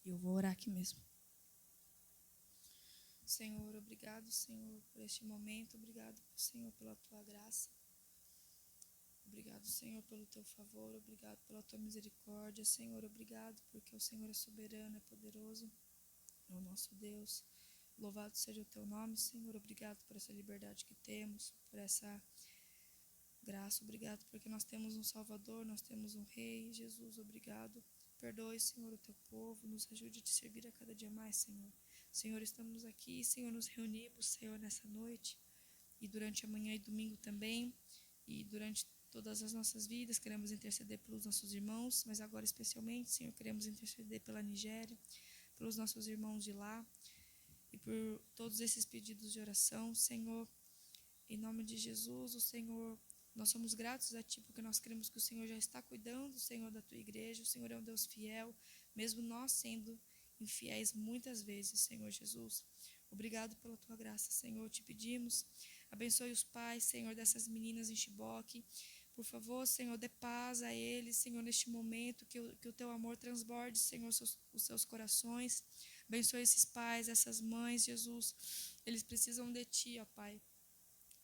Eu vou orar aqui mesmo. Senhor, obrigado, Senhor, por este momento. Obrigado, Senhor, pela tua graça. Obrigado, Senhor, pelo teu favor. Obrigado pela tua misericórdia. Senhor, obrigado porque o Senhor é soberano, é poderoso, é o nosso Deus. Louvado seja o teu nome, Senhor. Obrigado por essa liberdade que temos, por essa graça. Obrigado porque nós temos um Salvador, nós temos um Rei. Jesus, obrigado. Perdoe, Senhor, o teu povo. Nos ajude a te servir a cada dia mais, Senhor. Senhor, estamos aqui, Senhor, nos reunimos, Senhor, nessa noite. E durante a manhã e domingo também. E durante todas as nossas vidas, queremos interceder pelos nossos irmãos. Mas agora, especialmente, Senhor, queremos interceder pela Nigéria, pelos nossos irmãos de lá. E por todos esses pedidos de oração, Senhor. Em nome de Jesus, o Senhor, nós somos gratos a Ti, porque nós cremos que o Senhor já está cuidando, Senhor, da Tua igreja. O Senhor é um Deus fiel, mesmo nós sendo infiéis muitas vezes, Senhor Jesus. Obrigado pela Tua graça, Senhor. Te pedimos, abençoe os pais, Senhor, dessas meninas em Chibok. Por favor, Senhor, dê paz a eles, Senhor, neste momento, que o Teu amor transborde, Senhor, os seus corações. Abençoe esses pais, essas mães, Jesus. Eles precisam de Ti, ó Pai.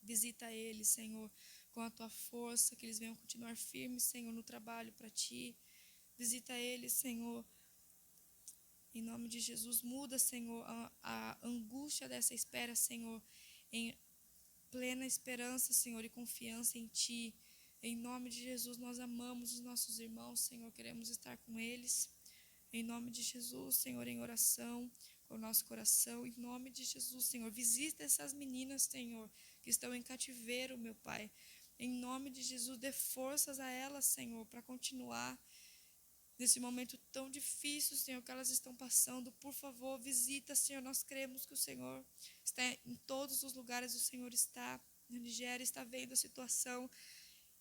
Visita eles, Senhor, com a Tua força, que eles venham continuar firmes, Senhor, no trabalho para Ti. Visita eles, Senhor, em nome de Jesus. Muda, Senhor, a angústia dessa espera, Senhor, em plena esperança, Senhor, e confiança em Ti. Em nome de Jesus, nós amamos os nossos irmãos, Senhor, queremos estar com eles. Em nome de Jesus, Senhor, em oração, com o nosso coração. Em nome de Jesus, Senhor, visita essas meninas, Senhor, que estão em cativeiro, meu Pai. Em nome de Jesus, dê forças a elas, Senhor, para continuar nesse momento tão difícil, Senhor, que elas estão passando. Por favor, visita, Senhor. Nós cremos que o Senhor está em todos os lugares. O Senhor está na Nigéria, está vendo a situação.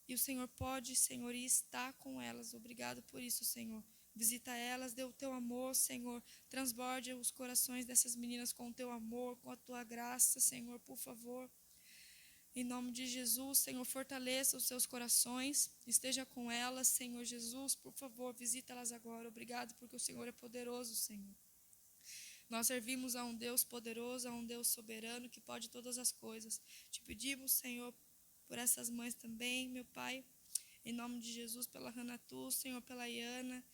E o Senhor pode, Senhor, e está com elas. Obrigado por isso, Senhor. Visita elas, dê o Teu amor, Senhor. Transborde os corações dessas meninas com o Teu amor, com a Tua graça, Senhor, por favor. Em nome de Jesus, Senhor, fortaleça os seus corações, esteja com elas, Senhor Jesus, por favor, visita-las agora. Obrigado, porque o Senhor é poderoso, Senhor. Nós servimos a um Deus poderoso, a um Deus soberano, que pode todas as coisas. Te pedimos, Senhor, por essas mães também, meu Pai, em nome de Jesus, pela Ranatu, Senhor, pela Iana,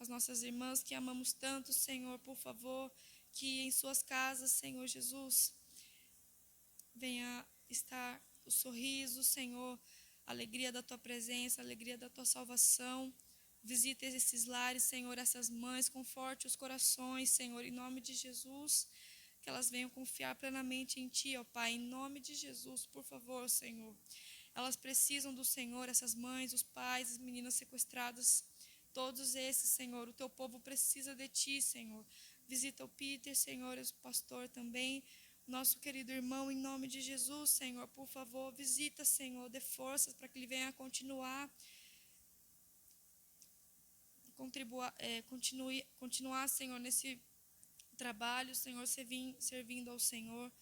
as nossas irmãs que amamos tanto, Senhor, por favor, que em suas casas, Senhor Jesus, venha estar o sorriso, Senhor, a alegria da Tua presença, a alegria da Tua salvação. Visita esses lares, Senhor, essas mães, conforte os corações, Senhor, em nome de Jesus, que elas venham confiar plenamente em Ti, ó Pai, em nome de Jesus, por favor, Senhor. Elas precisam do Senhor, essas mães, os pais, as meninas sequestradas, todos esses, Senhor, o Teu povo precisa de Ti, Senhor. Visita o Peter, Senhor, o pastor também, nosso querido irmão, em nome de Jesus, Senhor, por favor, visita, Senhor, dê forças para que ele venha continuar, continuar, Senhor, nesse trabalho, Senhor, servindo ao Senhor.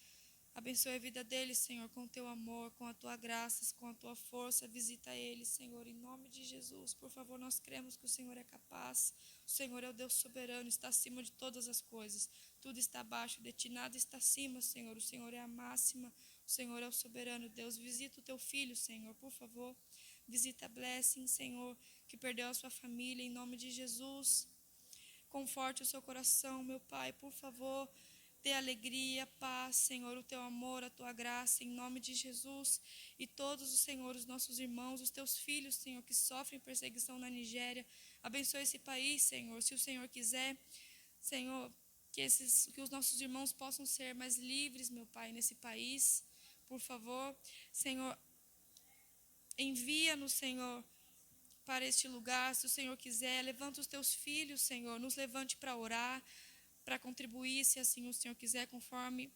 Abençoe a vida deles, Senhor, com o Teu amor, com a Tua graça, com a Tua força. Visita eles, Senhor, em nome de Jesus. Por favor, nós cremos que o Senhor é capaz. O Senhor é o Deus soberano, está acima de todas as coisas. Tudo está abaixo de Ti, nada está acima, Senhor. O Senhor é a máxima, o Senhor é o soberano Deus. Visita o Teu filho, Senhor, por favor. Visita a Blessing, Senhor, que perdeu a sua família, em nome de Jesus. Conforte o seu coração, meu Pai, por favor. Dê alegria, paz, Senhor, o Teu amor, a Tua graça, em nome de Jesus. E todos os, Senhor, os nossos irmãos, os Teus filhos, Senhor, que sofrem perseguição na Nigéria. Abençoe esse país, Senhor, se o Senhor quiser. Senhor, que os nossos irmãos possam ser mais livres, meu Pai, nesse país. Por favor, Senhor, envia-nos, Senhor, para este lugar, se o Senhor quiser. Levanta os Teus filhos, Senhor, nos levante para orar, para contribuir, se assim o Senhor quiser, conforme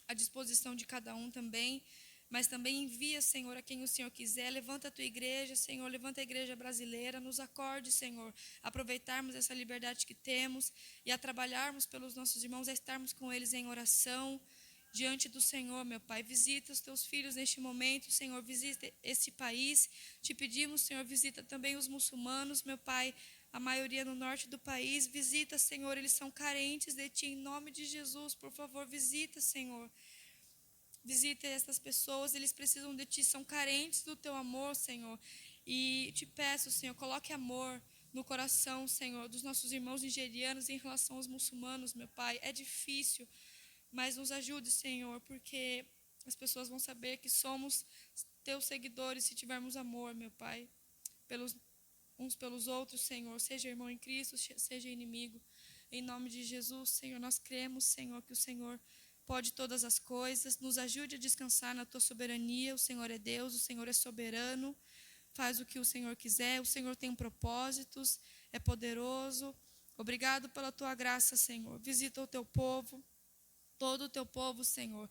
a disposição de cada um também. Mas também envia, Senhor, a quem o Senhor quiser. Levanta a Tua igreja, Senhor, levanta a igreja brasileira. Nos acorde, Senhor, a aproveitarmos essa liberdade que temos e a trabalharmos pelos nossos irmãos, a estarmos com eles em oração diante do Senhor, meu Pai. Visita os Teus filhos neste momento, Senhor, visita esse país. Te pedimos, Senhor, visita também os muçulmanos, meu Pai, a maioria no norte do país. Visita, Senhor, eles são carentes de Ti, em nome de Jesus, por favor, visita, Senhor. Visita essas pessoas, eles precisam de Ti, são carentes do Teu amor, Senhor. E te peço, Senhor, coloque amor no coração, Senhor, dos nossos irmãos nigerianos em relação aos muçulmanos, meu Pai. É difícil, mas nos ajude, Senhor, porque As pessoas vão saber que somos teus seguidores se tivermos amor, meu Pai, uns pelos outros, Senhor, seja irmão em Cristo, seja inimigo. Em nome de Jesus, Senhor, nós cremos, Senhor, que o Senhor pode todas as coisas, nos ajude a descansar na tua soberania. O Senhor é Deus, o Senhor é soberano, faz o que o Senhor quiser, o Senhor tem propósitos, é poderoso. Obrigado pela tua graça, Senhor. Visita o teu povo, todo o teu povo, Senhor.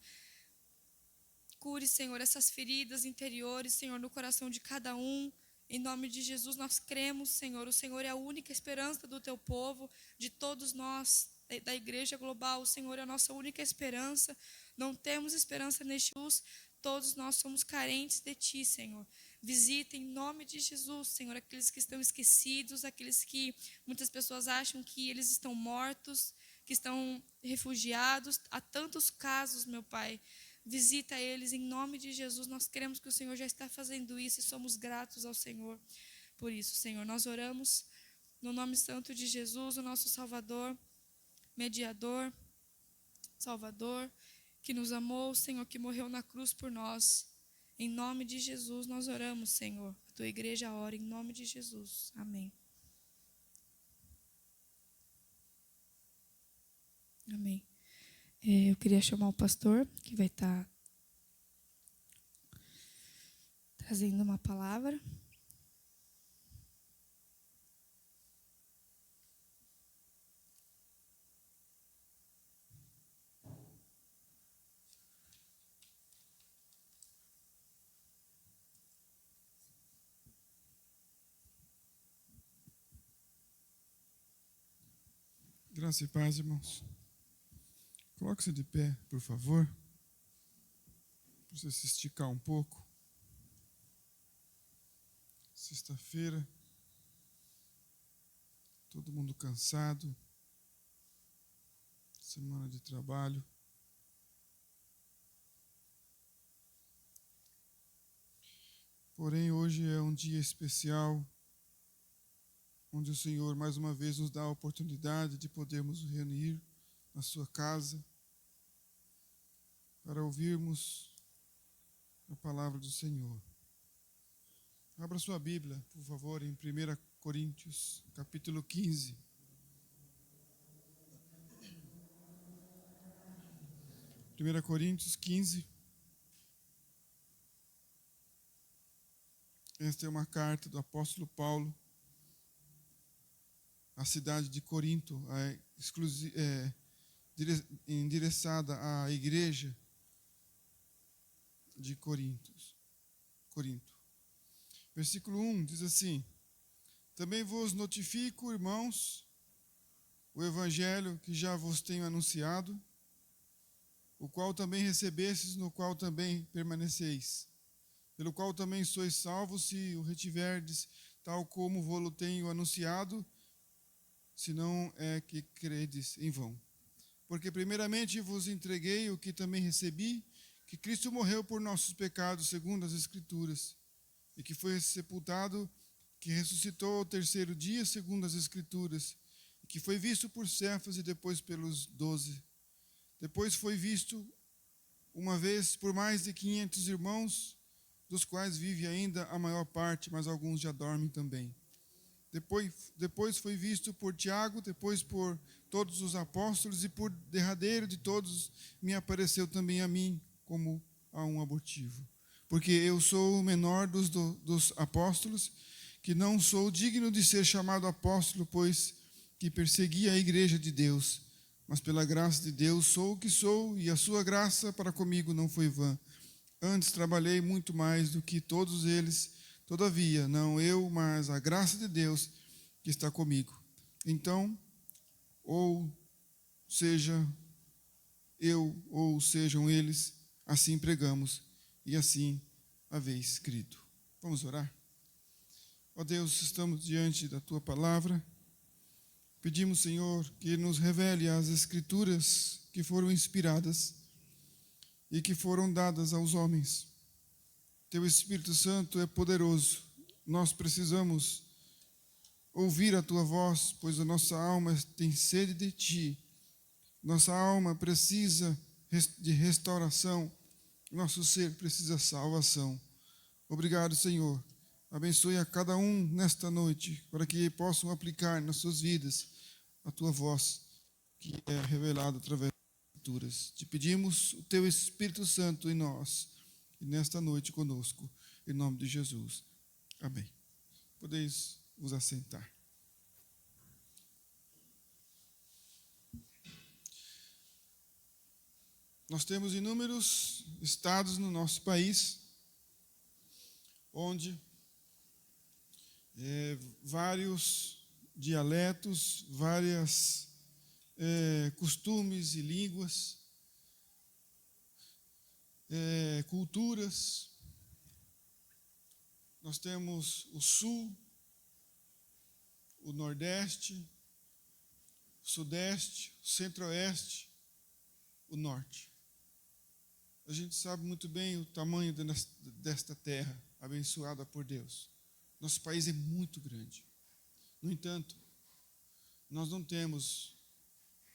Cure, Senhor, essas feridas interiores, Senhor, no coração de cada um. Em nome de Jesus, nós cremos, Senhor. O Senhor é a única esperança do teu povo, de todos nós, da Igreja Global. O Senhor é a nossa única esperança. Não temos esperança neste luz. Todos nós somos carentes de Ti, Senhor. Visita em nome de Jesus, Senhor, aqueles que estão esquecidos, aqueles que muitas pessoas acham que eles estão mortos, que estão refugiados. Há tantos casos, meu Pai. Visita eles em nome de Jesus. Nós queremos que o Senhor já está fazendo isso e somos gratos ao Senhor por isso, Senhor. Nós oramos no nome santo de Jesus, o nosso Salvador, mediador, Salvador, que nos amou, Senhor, que morreu na cruz por nós. Em nome de Jesus nós oramos, Senhor. A tua igreja ora em nome de Jesus. Amém. Amém. Eu queria chamar o pastor, que vai estar trazendo uma palavra. Graça e paz, irmãos. Coloque-se de pé, por favor. Para você se esticar um pouco. Sexta-feira. Todo mundo cansado. Semana de trabalho. Porém, hoje é um dia especial, onde o Senhor mais uma vez nos dá a oportunidade de podermos nos reunir na sua casa para ouvirmos a palavra do Senhor. Abra sua Bíblia, por favor, em 1 Coríntios, capítulo 15. Primeira Coríntios 15. Esta é uma carta do apóstolo Paulo à cidade de Corinto, endereçada à igreja de Corinto. Versículo 1 diz assim: Também vos notifico, irmãos, o evangelho que já vos tenho anunciado, o qual também recebestes, no qual também permaneceis, pelo qual também sois salvos, se o retiverdes, tal como vou-lo tenho anunciado, se não é que credes em vão. Porque primeiramente vos entreguei o que também recebi, que Cristo morreu por nossos pecados, segundo as Escrituras, e que foi sepultado, que ressuscitou ao terceiro dia, segundo as Escrituras, e que foi visto por Cefas e depois pelos 12. Depois foi visto uma vez por mais de 500 irmãos, dos quais vive ainda a maior parte, mas alguns já dormem também. Depois foi visto por Tiago, depois por todos os apóstolos, e por derradeiro de todos me apareceu também a mim, como a um abortivo. Porque eu sou o menor dos apóstolos, que não sou digno de ser chamado apóstolo, pois que persegui a igreja de Deus. Mas pela graça de Deus sou o que sou, e a sua graça para comigo não foi vã. Antes trabalhei muito mais do que todos eles, todavia, não eu, mas a graça de Deus que está comigo. Então, ou seja eu, ou sejam eles, assim pregamos, e assim haveis escrito. Vamos orar? Ó Deus, estamos diante da Tua palavra. Pedimos, Senhor, que nos revele as Escrituras que foram inspiradas e que foram dadas aos homens. Teu Espírito Santo é poderoso. Nós precisamos ouvir a Tua voz, pois a nossa alma tem sede de Ti. Nossa alma precisa de restauração. nosso ser precisa salvação. Obrigado, Senhor. Abençoe a cada um nesta noite, para que possam aplicar nas suas vidas a tua voz, que é revelada através das Escrituras. Te pedimos o teu Espírito Santo em nós, e nesta noite conosco, em nome de Jesus. Amém. Podeis vos assentar. Nós temos inúmeros estados no nosso país, onde vários dialetos, várias costumes e línguas, culturas. Nós temos o sul, o nordeste, o sudeste, o centro-oeste, o norte. A gente sabe muito bem o tamanho desta terra abençoada por Deus. Nosso país é muito grande. No entanto, nós não temos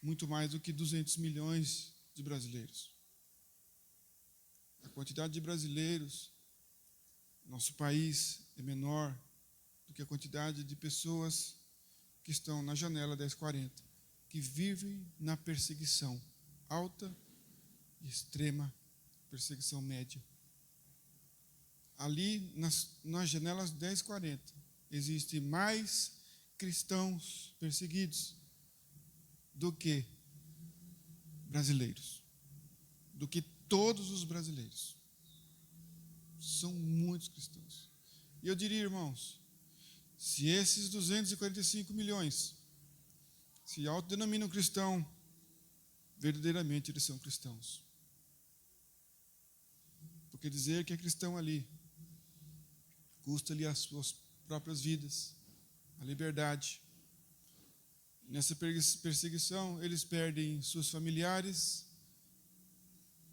muito mais do que 200 milhões de brasileiros. A quantidade de brasileiros no nosso país é menor do que a quantidade de pessoas que estão na janela 1040, que vivem na perseguição alta e extrema, perseguição média. Ali, nas janelas 1040, existem mais cristãos perseguidos do que brasileiros, do que todos os brasileiros. São muitos cristãos. E eu diria, irmãos, se esses 245 milhões se autodenominam cristão, verdadeiramente eles são cristãos. Porque dizer que é cristão ali custa-lhe as suas próprias vidas, a liberdade. Nessa perseguição, eles perdem seus familiares,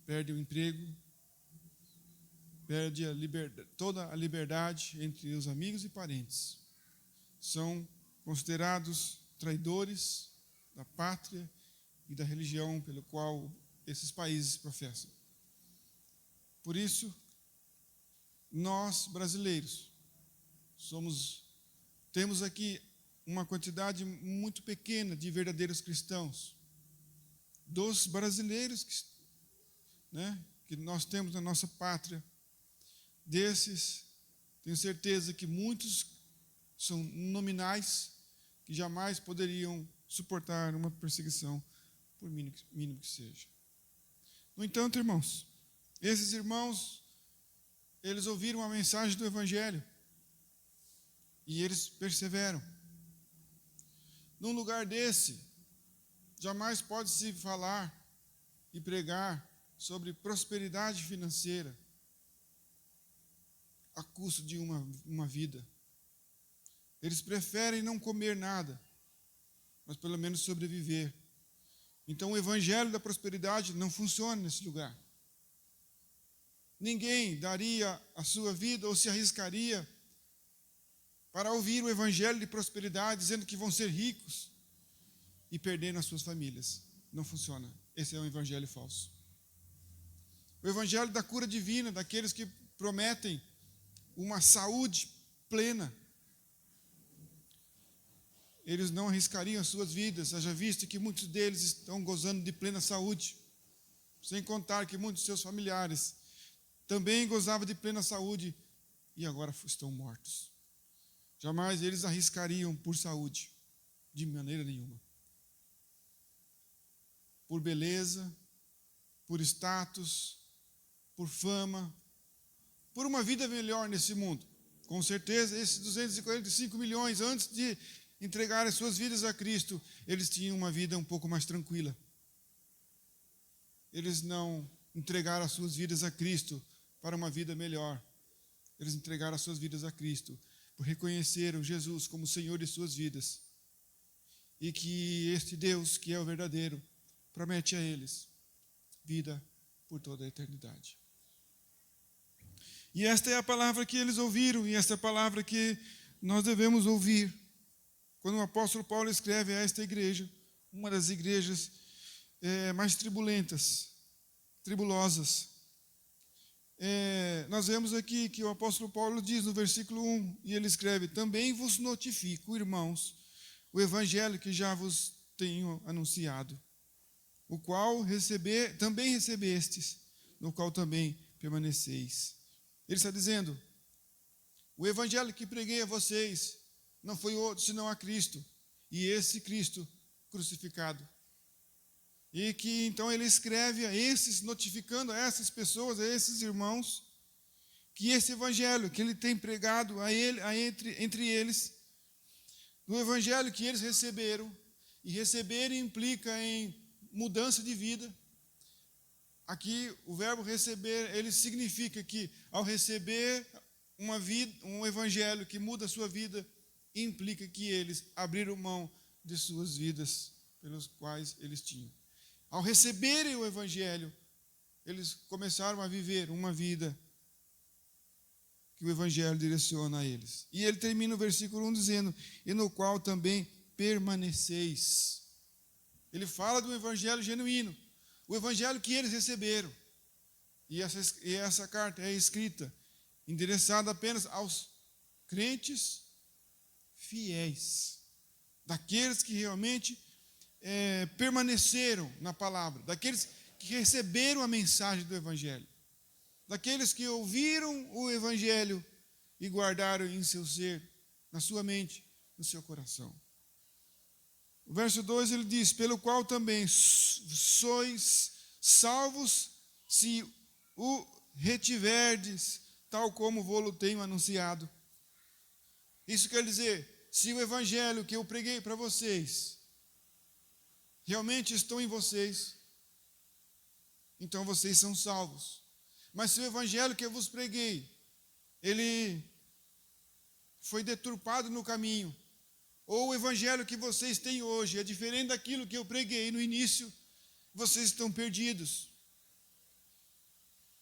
perdem o emprego, perdem toda a liberdade entre os amigos e parentes. São considerados traidores da pátria e da religião pelo qual esses países professam. Por isso, nós, brasileiros, temos aqui uma quantidade muito pequena de verdadeiros cristãos. Dos brasileiros que nós temos na nossa pátria, desses, tenho certeza que muitos são nominais, que jamais poderiam suportar uma perseguição, por mínimo que seja. No entanto, irmãos, esses irmãos, eles ouviram a mensagem do Evangelho e eles perseveram. Num lugar desse, jamais pode-se falar e pregar sobre prosperidade financeira a custo de uma vida. Eles preferem não comer nada, mas pelo menos sobreviver. Então o evangelho da prosperidade não funciona nesse lugar. Ninguém daria a sua vida ou se arriscaria para ouvir o evangelho de prosperidade, dizendo que vão ser ricos e perdendo as suas famílias. Não funciona. Esse é um evangelho falso. O evangelho da cura divina, daqueles que prometem uma saúde plena, eles não arriscariam as suas vidas, haja visto que muitos deles estão gozando de plena saúde, sem contar que muitos de seus familiares também gozavam de plena saúde e agora estão mortos. Jamais eles arriscariam por saúde, de maneira nenhuma. Por beleza, por status, por fama, por uma vida melhor nesse mundo. Com certeza, esses 245 milhões, antes de entregar as suas vidas a Cristo, eles tinham uma vida um pouco mais tranquila. Eles não entregaram as suas vidas a Cristo para uma vida melhor. Eles entregaram as suas vidas a Cristo, por reconheceram Jesus como Senhor de suas vidas. E que este Deus, que é o verdadeiro, promete a eles vida por toda a eternidade. E esta é a palavra que eles ouviram, e esta é a palavra que nós devemos ouvir. Quando o apóstolo Paulo escreve a esta igreja, uma das igrejas mais tribulosas, nós vemos aqui que o apóstolo Paulo diz no versículo 1, e ele escreve: também vos notifico, irmãos, o evangelho que já vos tenho anunciado, o qual também recebestes, no qual também permaneceis. Ele está dizendo: o evangelho que preguei a vocês não foi outro senão a Cristo, e esse Cristo crucificado. E que então ele escreve a esses, notificando a essas pessoas, a esses irmãos, que esse evangelho que ele tem pregado entre eles, o evangelho que eles receberam, e receber implica em mudança de vida. Aqui o verbo receber, ele significa que ao receber um evangelho que muda a sua vida, implica que eles abriram mão de suas vidas pelos quais eles tinham. Ao receberem o evangelho, eles começaram a viver uma vida que o evangelho direciona a eles. E ele termina o versículo 1 dizendo: e no qual também permaneceis. Ele fala do evangelho genuíno, o evangelho que eles receberam. E essa carta é escrita, endereçada apenas aos crentes fiéis, daqueles que realmente permaneceram na palavra, daqueles que receberam a mensagem do evangelho, daqueles que ouviram o evangelho e guardaram em seu ser, na sua mente, no seu coração. O verso 2 ele diz: pelo qual também sois salvos, se o retiverdes, tal como vou-lo tenho anunciado. Isso quer dizer, se o evangelho que eu preguei para vocês realmente estão em vocês, então vocês são salvos. Mas se o evangelho que eu vos preguei, ele foi deturpado no caminho, ou o evangelho que vocês têm hoje é diferente daquilo que eu preguei no início, vocês estão perdidos.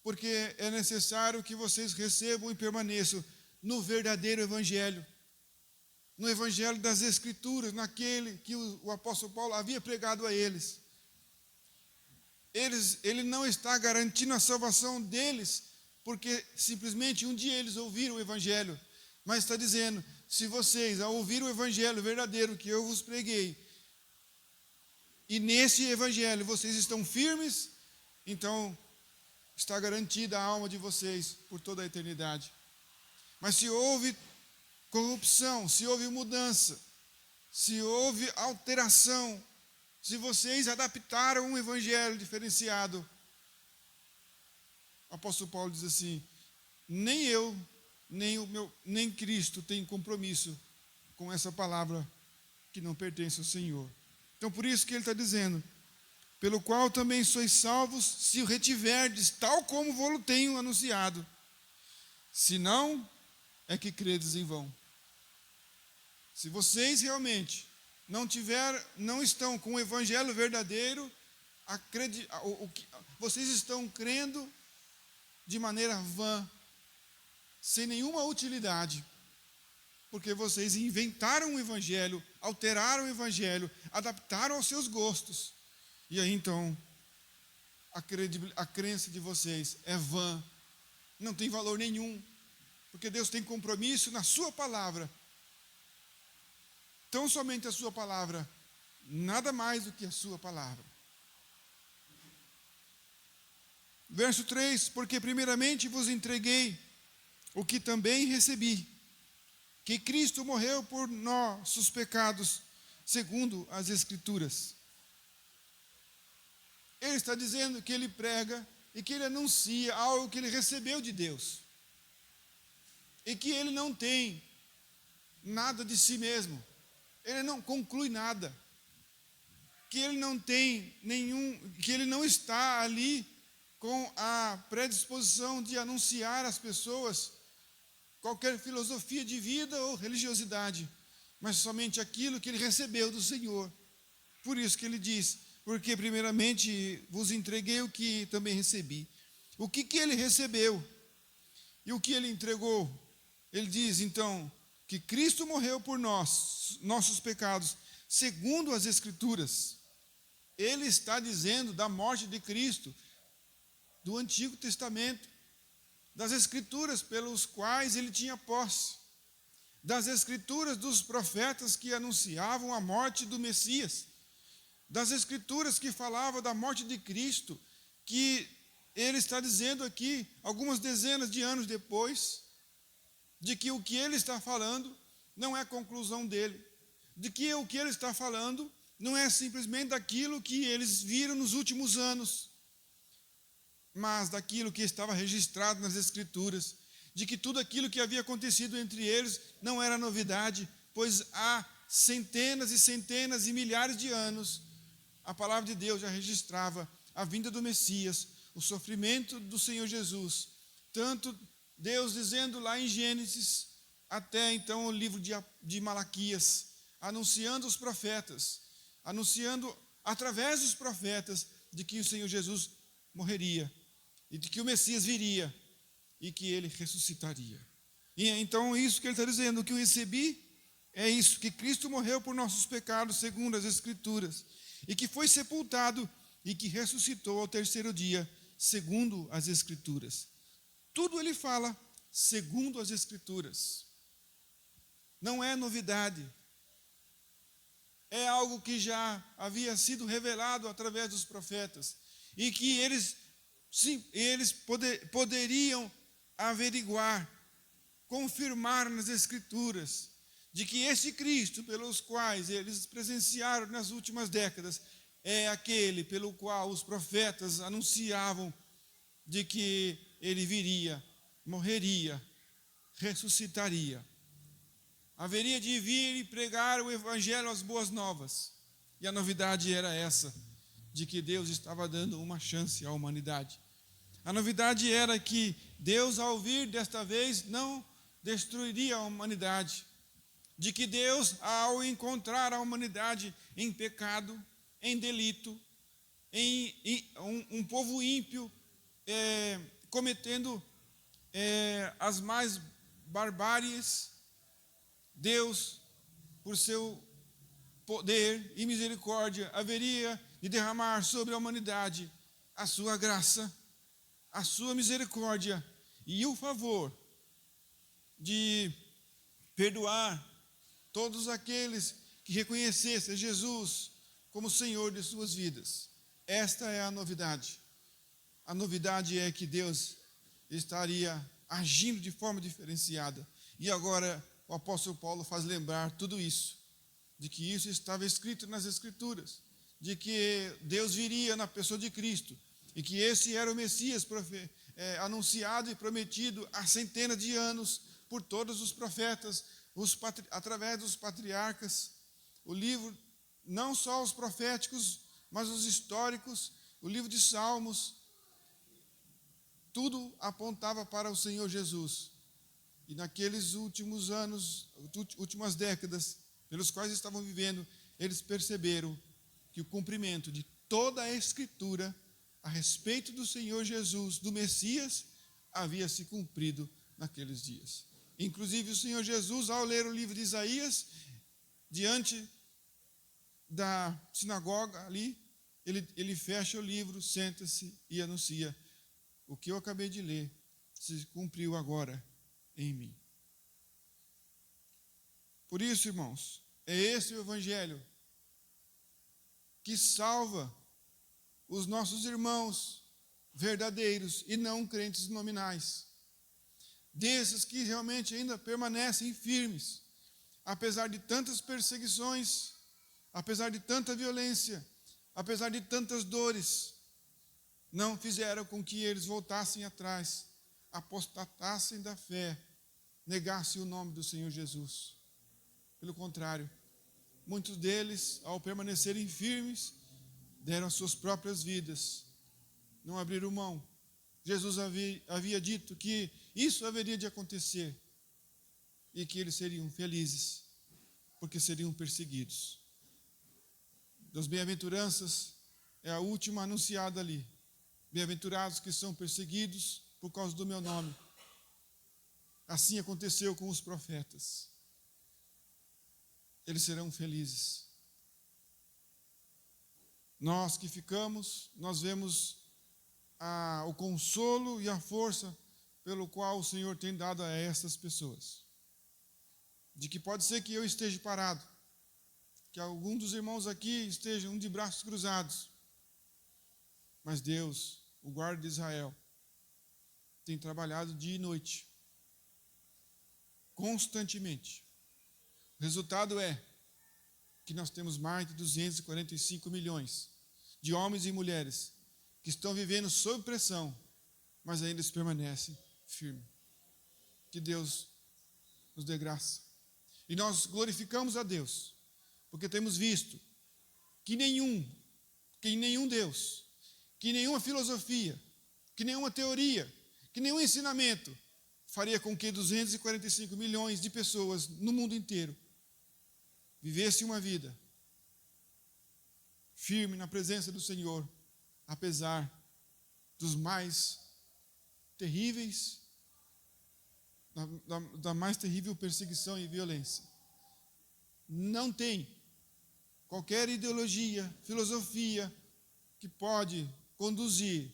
Porque é necessário que vocês recebam e permaneçam no verdadeiro evangelho, no evangelho das Escrituras, naquele que o apóstolo Paulo havia pregado a eles. Ele não está garantindo a salvação deles, porque simplesmente um dia eles ouviram o evangelho, mas está dizendo: se vocês, ao ouvir o evangelho verdadeiro que eu vos preguei, e nesse evangelho vocês estão firmes, então está garantida a alma de vocês por toda a eternidade. Mas se houve corrupção, se houve mudança, se houve alteração, se vocês adaptaram um evangelho diferenciado, o apóstolo Paulo diz assim: nem eu, nem Cristo tem compromisso com essa palavra que não pertence ao Senhor. Então por isso que ele está dizendo: pelo qual também sois salvos, se o retiverdes, tal como vou-lo tenho anunciado. Se não, é que credes em vão. Se vocês realmente não estão com o evangelho verdadeiro, vocês estão crendo de maneira vã, sem nenhuma utilidade, porque vocês inventaram o evangelho, alteraram o evangelho, adaptaram aos seus gostos, e aí então a crença de vocês é vã, não tem valor nenhum, porque Deus tem compromisso na sua palavra, tão somente a sua palavra, nada mais do que a sua palavra. Verso 3: porque primeiramente vos entreguei o que também recebi, que Cristo morreu por nossos pecados, segundo as Escrituras. Ele está dizendo que ele prega e que ele anuncia algo que ele recebeu de Deus, e que ele não tem nada de si mesmo, ele não conclui nada, que ele não tem que ele não está ali com a predisposição de anunciar às pessoas qualquer filosofia de vida ou religiosidade, mas somente aquilo que ele recebeu do Senhor. Por isso que ele diz: porque primeiramente vos entreguei o que também recebi. O que ele recebeu e o que ele entregou? Ele diz então que Cristo morreu por nossos pecados, segundo as Escrituras. Ele está dizendo da morte de Cristo do Antigo Testamento. das escrituras pelos quais ele tinha posse, das escrituras dos profetas que anunciavam a morte do Messias, das escrituras que falavam da morte de Cristo, que ele está dizendo aqui, algumas dezenas de anos depois, de que o que ele está falando não é conclusão dele, de que o que ele está falando não é simplesmente daquilo que eles viram nos últimos anos, mas daquilo que estava registrado nas Escrituras, de que tudo aquilo que havia acontecido entre eles não era novidade, pois há centenas e centenas e milhares de anos, a palavra de Deus já registrava a vinda do Messias, o sofrimento do Senhor Jesus, tanto Deus dizendo lá em Gênesis, até então o livro de Malaquias, anunciando os profetas, anunciando através dos profetas de que o Senhor Jesus morreria, e de que o Messias viria, e que ele ressuscitaria. E então isso que ele está dizendo, o que eu recebi é isso, que Cristo morreu por nossos pecados, segundo as Escrituras, e que foi sepultado, e que ressuscitou ao terceiro dia, segundo as Escrituras. Tudo ele fala segundo as Escrituras. Não é novidade. É algo que já havia sido revelado através dos profetas. E que eles poderiam averiguar, confirmar nas Escrituras, de que esse Cristo, pelos quais eles presenciaram nas últimas décadas, é aquele pelo qual os profetas anunciavam de que ele viria, morreria, ressuscitaria. Haveria de vir e pregar o Evangelho, as boas novas. E a novidade era essa, de que Deus estava dando uma chance à humanidade. A novidade era que Deus, ao vir desta vez, não destruiria a humanidade. De que Deus, ao encontrar a humanidade em pecado, em delito, em um povo ímpio, cometendo as mais barbáries, Deus, por seu poder e misericórdia, haveria de derramar sobre a humanidade a sua graça, a sua misericórdia e o favor de perdoar todos aqueles que reconhecessem Jesus como Senhor de suas vidas. Esta é a novidade. A novidade é que Deus estaria agindo de forma diferenciada. E agora o apóstolo Paulo faz lembrar tudo isso, de que isso estava escrito nas Escrituras, de que Deus viria na pessoa de Cristo, e que esse era o Messias anunciado e prometido há centenas de anos por todos os profetas, através dos patriarcas. O livro, não só os proféticos, mas os históricos, o livro de Salmos, tudo apontava para o Senhor Jesus. E naqueles últimos anos, últimas décadas, pelos quais estavam vivendo, eles perceberam que o cumprimento de toda a Escritura a respeito do Senhor Jesus, do Messias, havia se cumprido naqueles dias. Inclusive o Senhor Jesus, ao ler o livro de Isaías, diante da sinagoga ali, ele fecha o livro, senta-se e anuncia: o que eu acabei de ler se cumpriu agora em mim. Por isso, irmãos, é esse o Evangelho que salva os nossos irmãos verdadeiros e não crentes nominais, desses que realmente ainda permanecem firmes, apesar de tantas perseguições, apesar de tanta violência, apesar de tantas dores, não fizeram com que eles voltassem atrás, apostatassem da fé, negassem o nome do Senhor Jesus. Pelo contrário, muitos deles, ao permanecerem firmes, deram as suas próprias vidas, não abriram mão. Jesus havia dito que isso haveria de acontecer e que eles seriam felizes, porque seriam perseguidos. Das bem-aventuranças é a última anunciada ali. Bem-aventurados que são perseguidos por causa do meu nome. Assim aconteceu com os profetas. Eles serão felizes. Nós que ficamos, nós vemos o consolo e a força pelo qual o Senhor tem dado a essas pessoas. De que pode ser que eu esteja parado, que algum dos irmãos aqui estejam de braços cruzados, mas Deus, o guarda de Israel, tem trabalhado dia e noite, constantemente. O resultado é que nós temos mais de 245 milhões de homens e mulheres que estão vivendo sob pressão, mas ainda permanecem firmes. Que Deus nos dê graça. E nós glorificamos a Deus, porque temos visto que nenhum Deus, que nenhuma filosofia, que nenhuma teoria, que nenhum ensinamento faria com que 245 milhões de pessoas no mundo inteiro vivessem uma vida firme na presença do Senhor, apesar dos mais terríveis, da mais terrível perseguição e violência. Não tem qualquer ideologia, filosofia que pode conduzir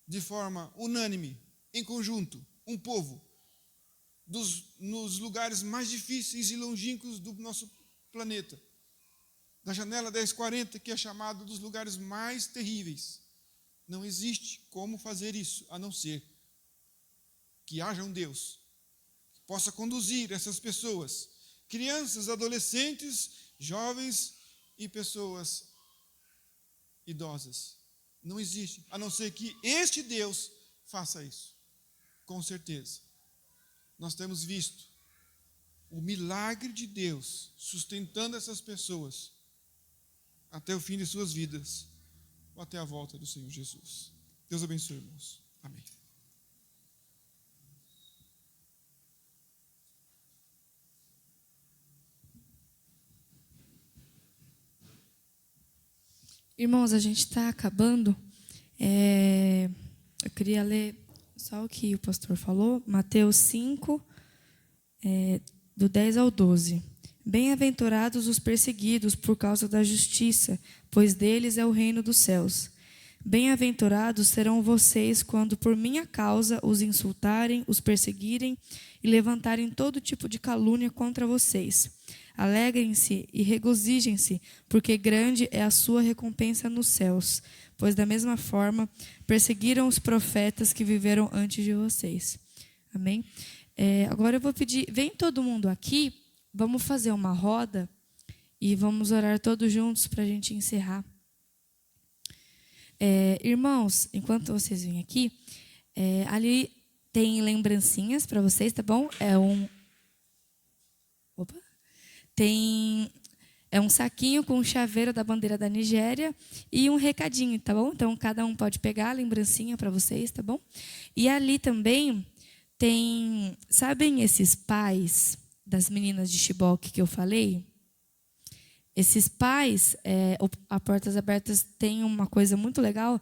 de forma unânime, em conjunto, um povo nos lugares mais difíceis e longínquos do nosso planeta, da janela 1040, que é chamado dos lugares mais terríveis. Não existe como fazer isso, a não ser que haja um Deus que possa conduzir essas pessoas, crianças, adolescentes, jovens e pessoas idosas. Não existe, a não ser que este Deus faça isso. Com certeza. Nós temos visto o milagre de Deus sustentando essas pessoas até o fim de suas vidas, ou até a volta do Senhor Jesus. Deus abençoe, irmãos. Amém. Irmãos, a gente está acabando. Eu queria ler só o que o pastor falou, Mateus 5, do 10 ao 12. Bem-aventurados os perseguidos por causa da justiça, pois deles é o reino dos céus. Bem-aventurados serão vocês quando por minha causa os insultarem, os perseguirem e levantarem todo tipo de calúnia contra vocês. Alegrem-se e regozijem-se, porque grande é a sua recompensa nos céus, pois da mesma forma perseguiram os profetas que viveram antes de vocês. Amém? Agora eu vou pedir, vem todo mundo aqui, vamos fazer uma roda e vamos orar todos juntos para a gente encerrar. Irmãos, enquanto vocês vêm aqui, ali tem lembrancinhas para vocês, tá bom? É um saquinho com chaveiro da bandeira da Nigéria e um recadinho, tá bom? Então, cada um pode pegar a lembrancinha para vocês, tá bom? E ali também tem, sabem esses pais das meninas de Chibok que eu falei? Esses pais, a Portas Abertas tem uma coisa muito legal,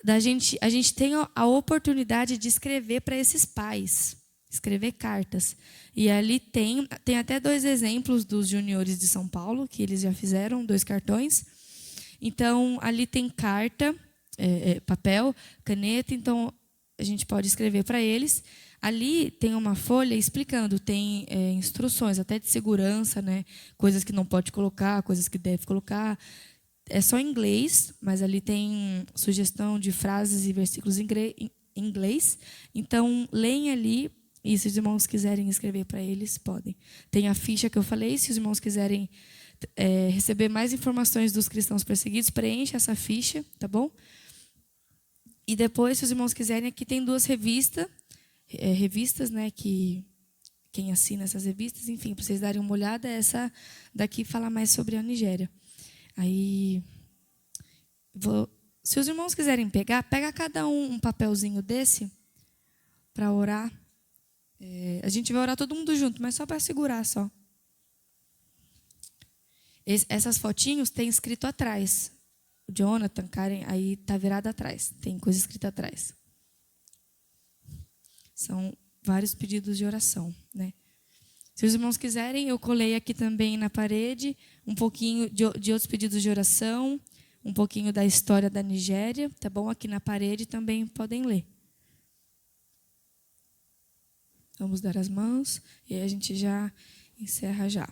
a gente tem a oportunidade de escrever para esses pais, escrever cartas. E ali tem até 2 exemplos dos juniores de São Paulo, que eles já fizeram, 2 cartões. Então, ali tem carta, papel, caneta, então a gente pode escrever para eles. Ali tem uma folha explicando, tem instruções até de segurança, né? Coisas que não pode colocar, coisas que deve colocar. É só em inglês, mas ali tem sugestão de frases e versículos em inglês. Então, leem ali. E se os irmãos quiserem escrever para eles, podem. Tem a ficha que eu falei. Se os irmãos quiserem receber mais informações dos cristãos perseguidos, preencha essa ficha, tá bom? E depois, se os irmãos quiserem, aqui tem 2 revistas, né? Que quem assina essas revistas, enfim, para vocês darem uma olhada. Essa daqui fala mais sobre a Nigéria. Aí, se os irmãos quiserem pega cada um papelzinho desse para orar. A gente vai orar todo mundo junto, mas só para segurar só. Essas fotinhos tem escrito atrás. O Jonathan, Karen, aí está virado atrás. Tem coisa escrita atrás. São vários pedidos de oração, né? Se os irmãos quiserem, eu colei aqui também na parede um pouquinho de outros pedidos de oração, um pouquinho da história da Nigéria, tá bom? Aqui na parede também podem ler. Vamos dar as mãos e aí a gente já encerra já.